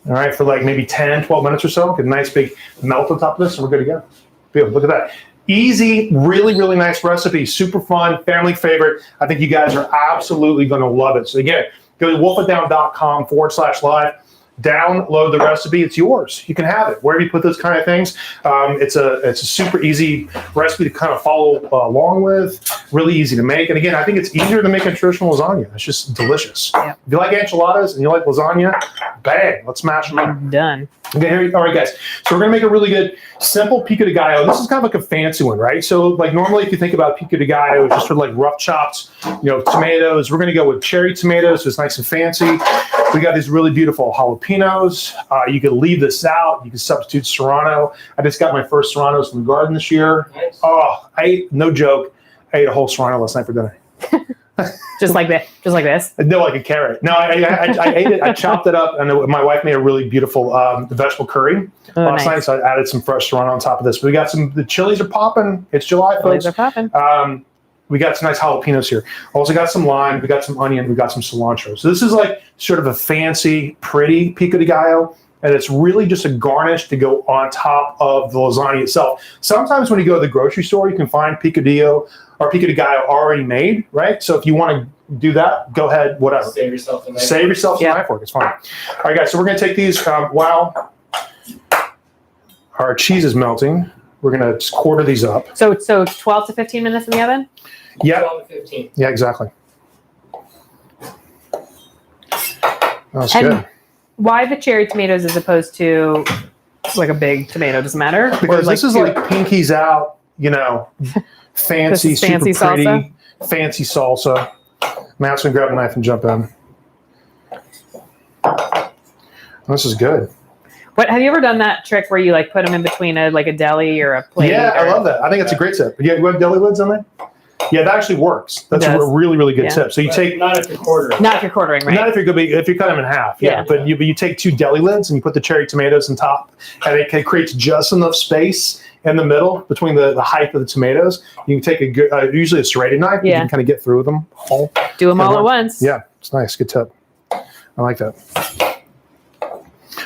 All right, for like maybe 10, 12 minutes or so. Get a nice big melt on top of this, and we're good to go. Beautiful. Look at that. Easy, really, really nice recipe. Super fun, family favorite. I think you guys are absolutely going to love it. So again, go to wolfitdown.com/live. Download the recipe. It's yours. You can have it wherever you put those kind of things. It's a super easy recipe to kind of follow along with. Really easy to make. And again, I think it's easier than making traditional lasagna. It's just delicious. Yep. If you like enchiladas and you like lasagna, bang, let's smash them up. Done. Okay, all right, guys. So we're gonna make a really good, simple pico de gallo. This is kind of like a fancy one, right? So like normally, if you think about pico de gallo, it's just sort of like rough chopped, tomatoes. We're gonna go with cherry tomatoes, so it's nice and fancy. We got these really beautiful jalapenos. You could leave this out. You can substitute serrano. I just got my first serranos from the garden this year. Nice. Oh, no joke. I ate a whole serrano last night for dinner. Just like this. Just like this. No, like a carrot. No, I ate it. I chopped it up, and my wife made a really beautiful vegetable curry last night. So I added some fresh serrano on top of this. But we got the chilies are popping. It's July, folks. Chilies are popping. We got some nice jalapenos here. Also got some lime. We got some onion. We got some cilantro. So this is like sort of a fancy, pretty pico de gallo. And it's really just a garnish to go on top of the lasagna itself. Sometimes when you go to the grocery store, you can find picadillo or pico de gallo already made, right? So if you want to do that, go ahead, whatever. Save yourself the knife. Save yourself some knife work. It's fine. All right, guys. So we're going to take these while our cheese is melting. We're going to quarter these up. So 12 to 15 minutes in the oven? Yeah. 12 to 15. Yeah, exactly. That's And good. why the cherry tomatoes as opposed to like a big tomato? Doesn't matter? Because this is like pinkies out, fancy, This is super fancy pretty, salsa? fancy salsa. Matt's gonna grab a knife and jump in. This is good. What have you ever done that trick where you like put them in between a deli or a plate? Yeah, I love that. I think it's a great tip. You have deli lids on there? Yeah, that actually works. That's a really, really good tip. So you take not if you're quartering. Not if you're quartering, right? Not if you cut them in half. Yeah. But you take 2 deli lids and you put the cherry tomatoes on top, and it creates just enough space in the middle between the height of the tomatoes. You can take a good, usually a serrated knife. You can kind of get through them all. Do them all at once. Yeah, it's nice. Good tip. I like that.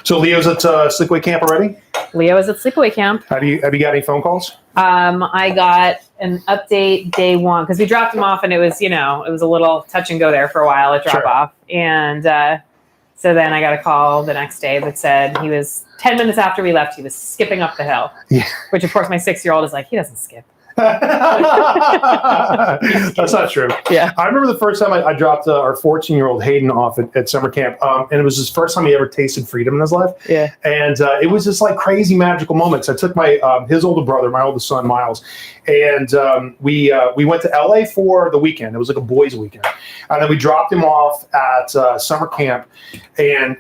So Leo's at sleepaway camp already? Leo is at sleepaway camp. Have you got any phone calls? I got an update day 1 because we dropped him off, and it was a little touch and go there for a while at drop off, and so then I got a call the next day that said he was 10 minutes after we left, he was skipping up the hill. Yeah. Which of course my 6-year-old is like, he doesn't skip. That's not true. Yeah. I remember the first time I dropped our 14-year-old Hayden off at summer camp, and it was his first time he ever tasted freedom in his life. Yeah. And it was just like crazy magical moments. I took his older brother, my oldest son, Miles, and we went to LA for the weekend. It was like a boys' weekend. And then we dropped him off at summer camp in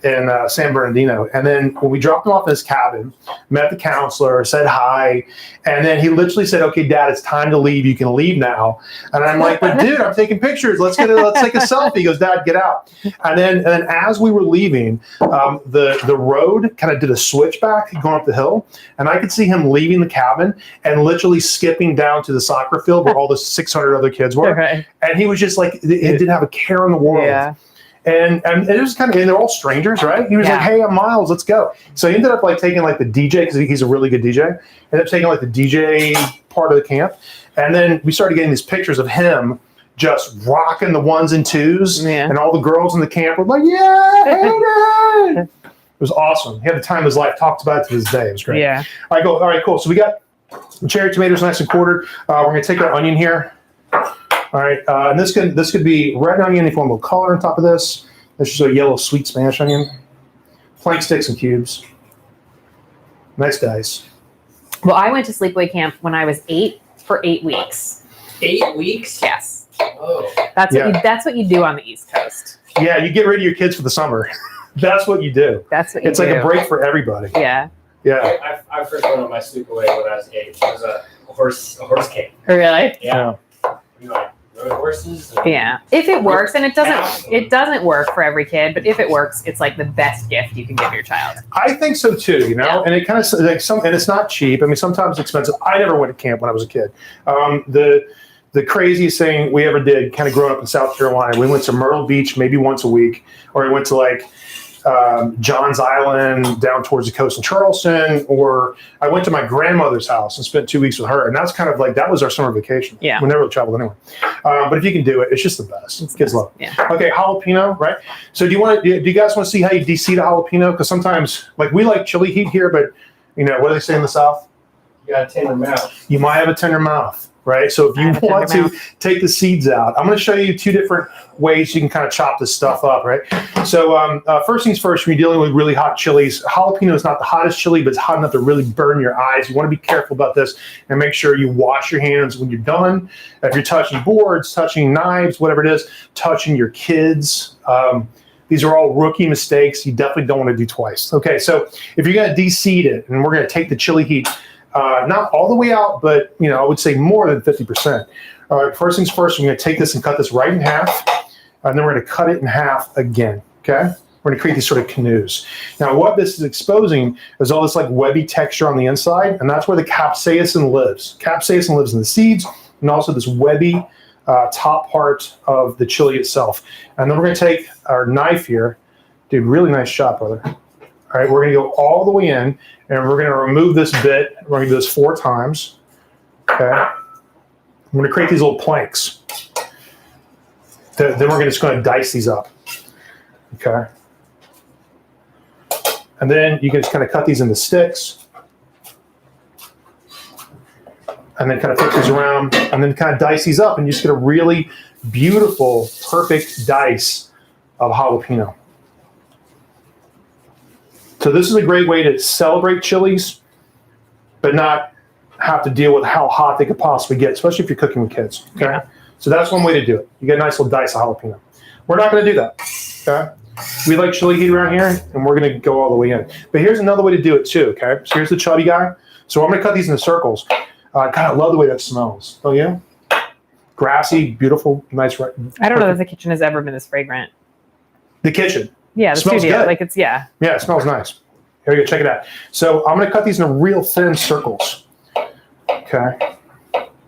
San Bernardino. And then when we dropped him off in his cabin, met the counselor, said hi, and then he literally said, "Okay, Dad, it's time to leave. You can leave now." And I'm like, "But dude, I'm taking pictures. Let's take a selfie." He goes, "Dad, get out." And then as we were leaving, the road kind of did a switchback going up the hill, and I could see him leaving the cabin and literally skipping down to the soccer field where all the 600 other kids were. Okay. And he was just like, he didn't have a care in the world. Yeah. And it was kind of, and they're all strangers, right? He was like, "Hey, I'm Miles, let's go." So he ended up like taking like the DJ, because he's a really good DJ. Ended up taking like the DJ part of the camp. And then we started getting these pictures of him just rocking the 1s and 2s. Yeah. And all the girls in the camp were like, "Yeah, Hayden!" It was awesome. He had the time of his life, talked about it to this day. It was great. Yeah. All right, cool. So we got cherry tomatoes nice and quartered. We're going to take our onion here. All right, and this could be red onion if you want a little color on top of this. This is a yellow sweet Spanish onion. Plank sticks and cubes. Nice dice. Well, I went to sleepaway camp when I was 8 for 8 weeks. 8 weeks? Yes. Oh. That's what you do on the East Coast. Yeah, you get rid of your kids for the summer. That's what you do. That's what you do. It's like a break for everybody. Yeah. Yeah. I first went on my sleepaway when I was 8. It was a horse camp. Really? Yeah. We like rode horses. Yeah. If it works, and it doesn't work for every kid, but if it works, it's like the best gift you can give your child. I think so too, and it kind of like and it's not cheap. I mean, sometimes it's expensive. I never went to camp when I was a kid. The craziest thing we ever did, kind of growing up in South Carolina, we went to Myrtle Beach maybe once a week, or we went to like John's Island down towards the coast in Charleston, or I went to my grandmother's house and spent 2 weeks with her, and that's kind of like, that was our summer vacation. Yeah, we never really traveled anywhere, but if you can do it, it's just the best. Kids love it. Yeah. Okay, jalapeno, right? So do you guys want to see how you de-seed a jalapeno? Because sometimes, like, we like chili heat here, but what do they say in the South? You got a tender mouth. You might have a tender mouth. Right. So if you want to take the seeds out, I'm going to show you 2 different ways you can kind of chop this stuff up. Right. So first things first, when you're dealing with really hot chilies, jalapeno is not the hottest chili, but it's hot enough to really burn your eyes. You want to be careful about this and make sure you wash your hands when you're done. If you're touching boards, touching knives, whatever it is, touching your kids. These are all rookie mistakes you definitely don't want to do twice. Okay. So if you're going to de-seed it, and we're going to take the chili heat, not all the way out, but I would say more than 50%. All right, first things first, we're going to take this and cut this right in half, and then we're going to cut it in half again. Okay, we're going to create these sort of canoes. Now, what this is exposing is all this like webby texture on the inside, and that's where the capsaicin lives. Capsaicin lives in the seeds, and also this webby top part of the chili itself. And then we're going to take our knife here. Dude, really nice shot, brother. All right, we're going to go all the way in, and we're going to remove this bit. We're going to do this 4 times. Okay. I'm going to create these little planks. Then we're just going to dice these up. Okay. And then you can just kind of cut these into sticks. And then kind of flip these around, and then kind of dice these up, and you just get a really beautiful, perfect dice of jalapeno. So this is a great way to celebrate chilies, but not have to deal with how hot they could possibly get, especially if you're cooking with kids. Okay, yeah. So that's one way to do it. You get a nice little dice of jalapeno. We're not going to do that. Okay, we like chili heat around here, and we're going to go all the way in. But here's another way to do it too. Okay, so here's the chubby guy. So I'm going to cut these into circles. God, I love the way that smells. Oh yeah. grassy, beautiful, nice. I don't know that the kitchen has ever been this fragrant. The kitchen. Yeah, the Smells studio. good. Like it's Yeah, it smells nice. Here we go. Check it out. So I'm going to cut these into real thin circles. Okay.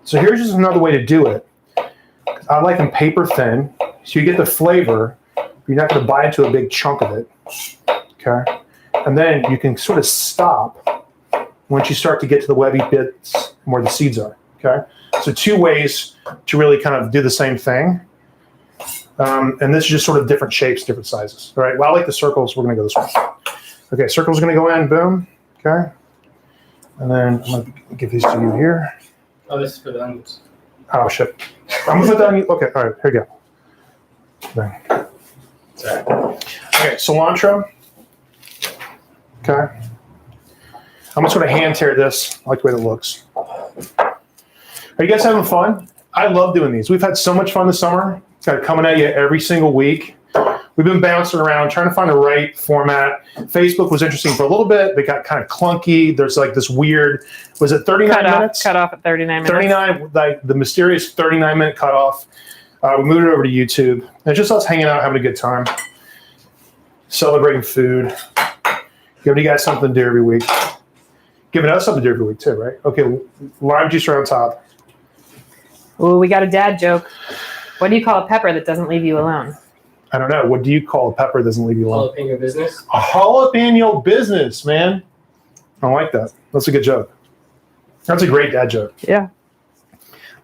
So here's just another way to do it. I like them paper thin, so you get the flavor. You're not going to bite into a big chunk of it. Okay. And then you can sort of stop once you start to get to the webby bits where the seeds are. Okay. So 2 ways to really kind of do the same thing. And this is just sort of different shapes, different sizes. All right. Well, I like the circles. We're going to go this way. Okay. Circles are going to go in. Boom. Okay. And then I'm going to give these to you here. Oh, this is for the onions. Oh, shit. I'm going to put that on you. Okay. All right. Here you go. Bang. Sorry. Okay. Cilantro. Okay. I'm going to sort of hand tear this. I like the way it looks. Are you guys having fun? I love doing these. We've had so much fun this summer. It's got coming at you every single week. We've been bouncing around, trying to find the right format. Facebook was interesting for a little bit, but got kind of clunky. There's like this weird, was it 39 minutes? Cut off at 39 minutes. 39, like the mysterious 39-minute cutoff. We moved it over to YouTube. And it's just us hanging out, having a good time, celebrating food, giving you guys something to do every week. Giving us something to do every week too, right? Okay, lime juice around top. Ooh, we got a dad joke. What do you call a pepper that doesn't leave you alone? I don't know. What do you call a pepper that doesn't leave you alone? Jalapeno business. A jalapeno business, man. I like that. That's a good joke. That's a great dad joke. Yeah.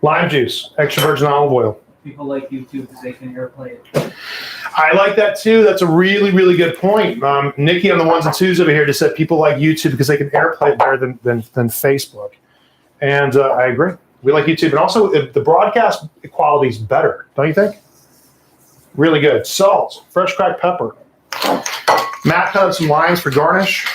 Lime juice, extra virgin olive oil. People like YouTube because they can airplay it. I like that too. That's a really, really good point. Nikki on the ones and twos over here just said people like YouTube because they can airplay it better than Facebook. And I agree. We like YouTube. And also the broadcast quality is better, don't you think? Really good. Salt, fresh cracked pepper. Matt cut up some limes for garnish.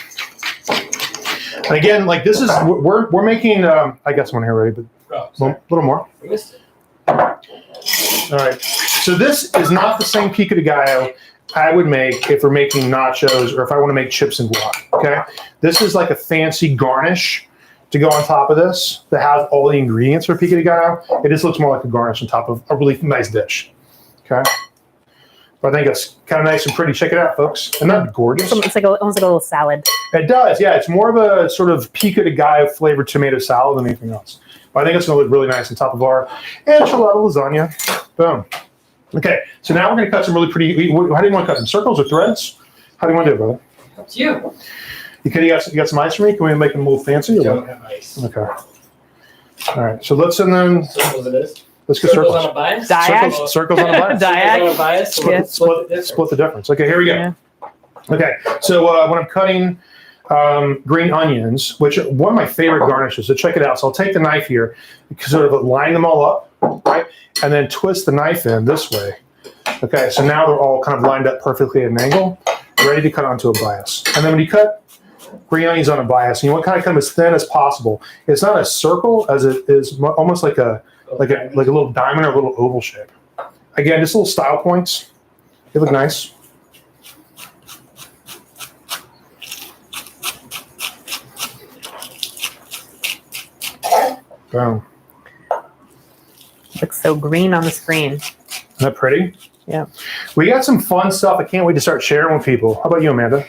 And again, like this is, we're making, I got some on here already, but a little more. We missed it. All right. So this is not the same pico de gallo I would make if we're making nachos or if I want to make chips and guac. Okay. This is like a fancy garnish to go on top of this that has all the ingredients for pico de gallo. It just looks more like a garnish on top of a really nice dish. Okay. But I think it's kind of nice and pretty. Check it out, folks. Isn't that gorgeous? It's like almost like a little salad. It does. Yeah. It's more of a sort of pico de gallo flavored tomato salad than anything else. But I think it's going to look really nice on top of our enchilada lasagna. Boom. Okay, so now we're going to cut some really pretty. How do you want to cut them? Circles or threads? How do you want to do it, brother? Up to you. You got some ice for me? Can we make them a little fancy? Or Don't what? have ice. Okay. All right, so let's and then Circles it is. let's get Circles on circles. a bias. Diag. Circles on a bias. Diag. Circles on a bias. So Yeah. Split the difference. Okay, here we go. Yeah. Okay, so when I'm cutting green onions, which are one of my favorite garnishes, so check it out. So I'll take the knife here, sort of line them all up, right? And then twist the knife in this way. Okay, so now they're all kind of lined up perfectly at an angle, ready to cut onto a bias. And then when you cut green onions on a bias, you want to kind of cut them as thin as possible. It's not a circle as it is almost like a little diamond or a little oval shape. Again, just little style points. They look nice. Boom. Looks so green on the screen. Isn't that pretty? Yeah. We got some fun stuff. I can't wait to start sharing with people. How about you, Amanda?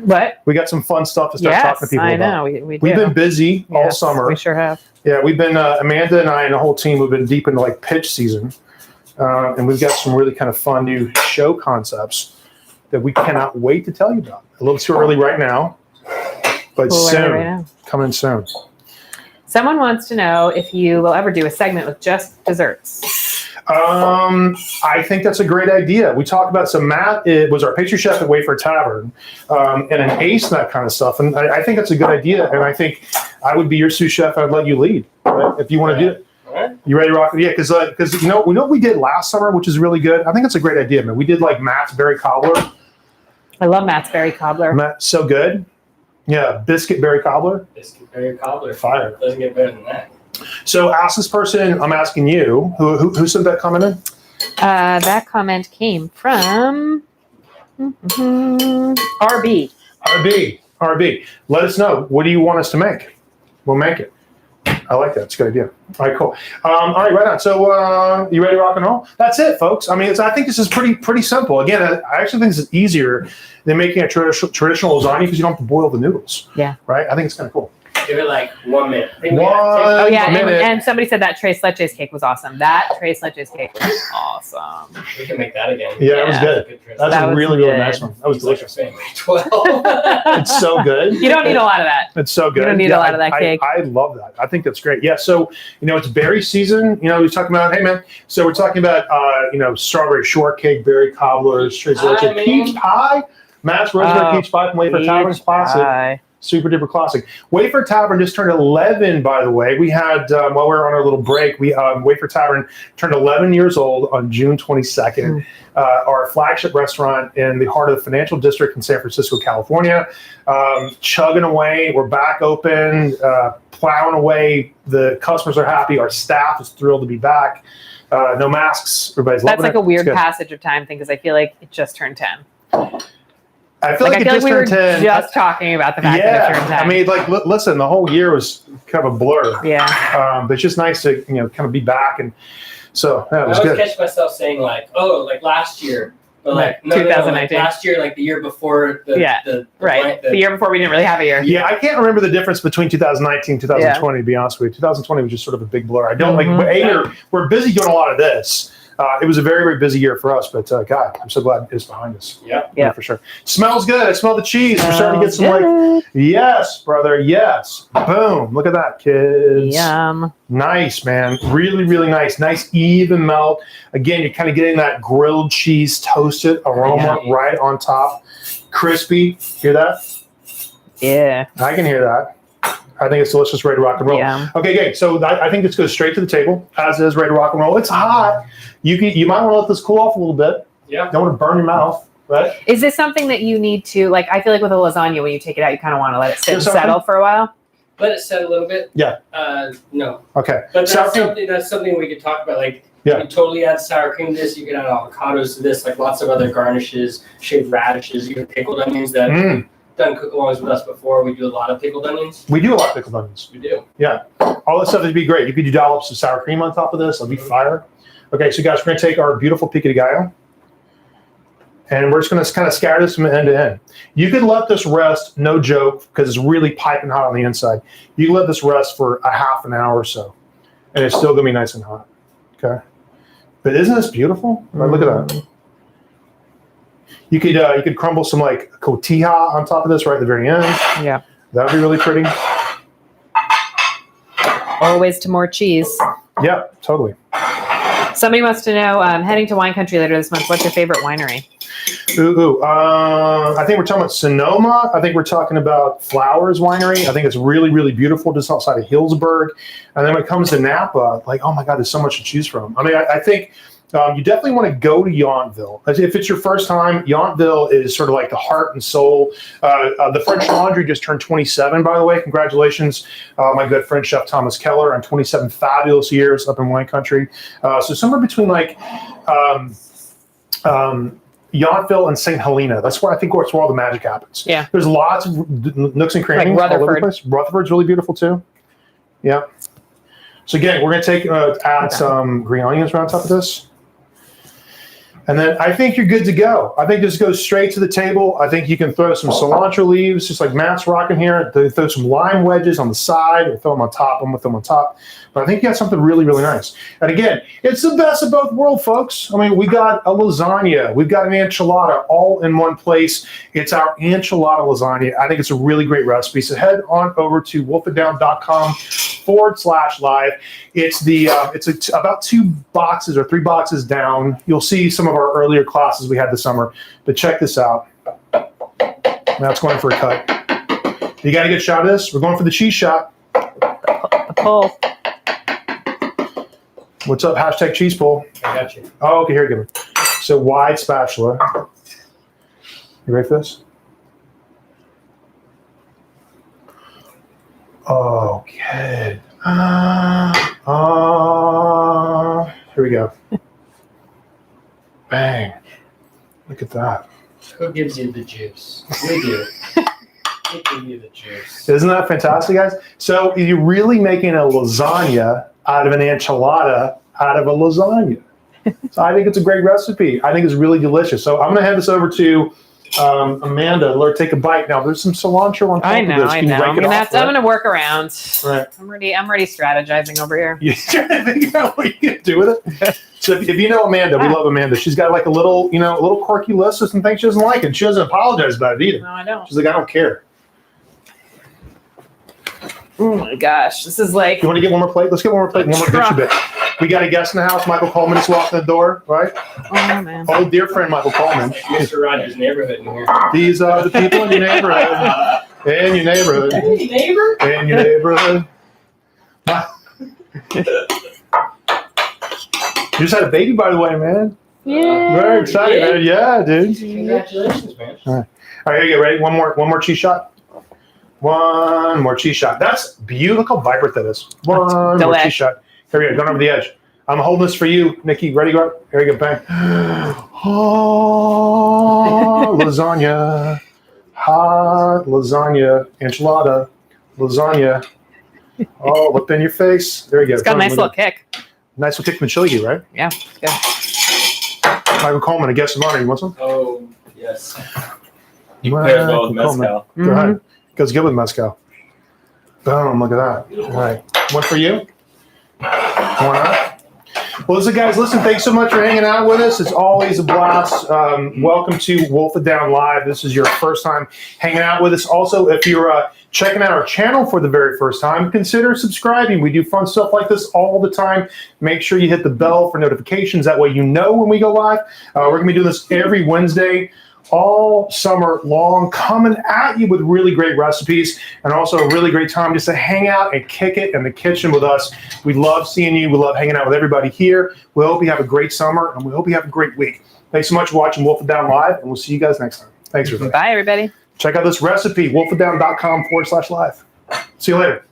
What? We got some fun stuff to start talking to people I about. know. We do. We've been busy all Yes, summer. We sure have. Yeah, we've been, Amanda and I and the whole team, we've been deep into like pitch season. And we've got some really kind of fun new show concepts that we cannot wait to tell you about. A little too early right now, but Cool, soon. right now. Coming soon. Someone wants to know if you will ever do a segment with just desserts. I think that's a great idea. We talked about, so Matt was our pastry chef at Wayford Tavern, and an ace and that kind of stuff. And I think that's a good idea. And I think I would be your sous chef. I'd let you lead, right? If you want to do it. All right. You ready to rock? Yeah, because we know what we did last summer, which is really good. I think it's a great idea, man. We did like Matt's berry cobbler. I love Matt's berry cobbler. Matt's so good. Yeah, biscuit berry cobbler. Biscuit berry cobbler. Fire. Doesn't get better than that. So ask this person. I'm asking you. Who sent that comment in? That comment came from RB. RB. Let us know. What do you want us to make? We'll make it. I like that. It's a good idea. All right, cool. All right on. So you ready to rock and roll? That's it, folks. I mean, I think this is pretty simple. Again, I actually think this is easier than making a traditional lasagna because you don't have to boil the noodles. Yeah. Right? I think it's kind of cool. Give it like 1 minute. Oh yeah, minute. and somebody said that tres leches cake was awesome. That tres leches cake was awesome. We can make that again. Yeah, it was good. That's That a was really good. nice one. That was delicious. 12. It's so good. You don't need a lot of that. It's so good. You don't need a lot of that cake. I love that. I think that's great. Yeah. So, it's berry season. We're talking about, hey man. So we're talking about, strawberry shortcake, berry cobblers, tres leche, peach pie, mashed rosemary peach pie from Wafer Tavern's classic. Super duper classic. Wafer Tavern just turned 11, by the way. We had, while we were on our little break, Wafer Tavern turned 11 years old on June 22nd. Our flagship restaurant in the heart of the financial district in San Francisco, California. Chugging away. We're back open, plowing away. The customers are happy. Our staff is thrilled to be back. No masks. Everybody's loving it. That's like a weird passage of time thing because I feel like it just turned 10. I feel like we were 10. just talking about the fact that it turned 10. I mean, listen, the whole year was kind of a blur. Yeah. But it's just nice to, kind of be back. And so, yeah, it was I always good. catch myself saying like last year. But like, no, 2019. Last year, like the year before. The year before we didn't really have a year. Yeah, I can't remember the difference between 2019 and 2020, to be honest with you. 2020 was just sort of a big blur. I don't we're busy doing a lot of this. It was a very, very busy year for us, but God, I'm so glad it's behind us. Yeah, for sure. Smells good. I smell the cheese. We're starting to get some yes, brother, yes. Boom. Look at that, kids. Yum. Nice, man. Really, really nice. Nice, even melt. Again, you're kind of getting that grilled cheese toasted aroma right on top. Crispy. Hear that? Yeah. I can hear that. I think it's delicious, ready to rock and roll. Yeah. Okay, gang. So I think this goes straight to the table, as is ready to rock and roll. It's hot. You might want to let this cool off a little bit. Yeah. Don't want to burn your mouth, right? Is this something that you need to, like, I feel like with a lasagna, when you take it out, you kind of want to let it sit and settle for a while? Let it set a little bit. Yeah. No. Okay. But that's something we could talk about. Like, you can totally add sour cream to this. You can add avocados to this, like lots of other garnishes, shaved radishes, even pickled onions that done cook-alongs with us before. We do a lot of pickled onions. We do a lot of pickled onions. We do. Yeah. All this stuff would be great. You could do dollops of sour cream on top of this. It'll be fire. Okay, so guys, we're going to take our beautiful pico de gallo, and we're just going to kind of scatter this from end to end. You could let this rest, no joke, because it's really piping hot on the inside. You can let this rest for a half an hour or so, and it's still going to be nice and hot. Okay? But isn't this beautiful? Right, look at that. You could crumble some like cotija on top of this right at the very end. Yeah. That would be really pretty. Always to more cheese. Yeah, totally. Somebody wants to know, heading to wine country later this month, what's your favorite winery? I think we're talking about Sonoma. I think we're talking about Flowers Winery. I think it's really, really beautiful just outside of Hillsburg. And then when it comes to Napa, like, oh my God, there's so much to choose from. I mean, I think you definitely want to go to Yountville. If it's your first time, Yountville is sort of like the heart and soul. The French Laundry just turned 27, by the way. Congratulations, my good friend Chef Thomas Keller on 27 fabulous years up in wine country. So somewhere between like Yountville and St. Helena. That's where I think where all the magic happens. Yeah. There's lots of nooks and crannies like all over the Rutherford. place. Rutherford's really beautiful too. Yeah. So again, we're going to add some green onions right on top of this. And then I think you're good to go. I think this goes straight to the table. I think you can throw some cilantro leaves, just like Matt's rocking here. Throw some lime wedges on the side, or throw them on top. I'm with them on top. But I think you got something really, really nice. And again, it's the best of both worlds, folks. I mean, we got a lasagna. We've got an enchilada all in one place. It's our enchilada lasagna. I think it's a really great recipe. So head on over to wolfitdown.com/live. It's about 2 boxes or 3 boxes down. You'll see some of our earlier classes we had this summer. But check this out. That's going for a cut. You got a good shot of this? We're going for the cheese shot. The pull. What's up? Hashtag cheese pull. I got you. Oh, okay, here, give me. So wide spatula. You ready for this? Okay. Here we go. Bang. Look at that. Who gives you the juice? We do. give you the juice. Isn't that fantastic, guys? So you're really making a lasagna out of an enchilada out of a lasagna. So I think it's a great recipe. I think it's really delicious. So I'm going to hand this over to Amanda. Let her take a bite. Now there's some cilantro on top I of know, this. I Can you know. rake I'm it gonna off, have to. I'm gonna work around. Right. I'm already strategizing over here. You're trying to figure out what you can do with it. So if you know Amanda, we love Amanda. She's got like a little quirky list of some things she doesn't like, and she doesn't apologize about it either. No, I don't. She's like, I don't care. Oh my gosh, this is like. You want to get one more plate? Let's get one more plate. One more picture bit. We got a guest in the house. Michael Coleman just walked in the door, right? Oh man. Oh, dear friend Michael Coleman. Mr. Rogers' neighborhood in here. These are the people in your neighborhood. In your neighborhood. Hey, neighbor. In your neighborhood. You just had a baby, by the way, man. Yeah. Very excited, Yeah. man. Yeah, dude. Congratulations, man. All right, here you go. Ready? One more cheese shot. One more cheese shot. That's beautiful. Look how vibrant that is. One more Delay. cheese shot. Here we go. Going over the edge. I'm holding this for you, Nikki. Ready? Go. Here you go. Bang. Oh, lasagna. Hot lasagna. Enchilada. Lasagna. Oh, look in your face. There you go. It's got a nice little kick. Nice little kick from the chili, right? Yeah, it's good. Michael Coleman, a guest of honor. You want some? Oh, yes. You pair well with Coleman. mezcal. Go ahead. Goes good with mezcal. Boom, look at that. All right. One for you. One up. Well, listen, guys, thanks so much for hanging out with us. It's always a blast. Welcome to Wolf It Down Live. This is your first time hanging out with us. Also, if you're checking out our channel for the very first time, consider subscribing. We do fun stuff like this all the time. Make sure you hit the bell for notifications. That way you know when we go live. We're going to be doing this every Wednesday, all summer long, coming at you with really great recipes and also a really great time just to hang out and kick it in the kitchen with us. We love seeing you. We love hanging out with everybody here. We hope you have a great summer, and we hope you have a great week. Thanks so much for watching Wolf It Down Live, and we'll see you guys next time. Thanks, everybody. Bye, everybody. Check out this recipe, wolfitdown.com/live. See you later.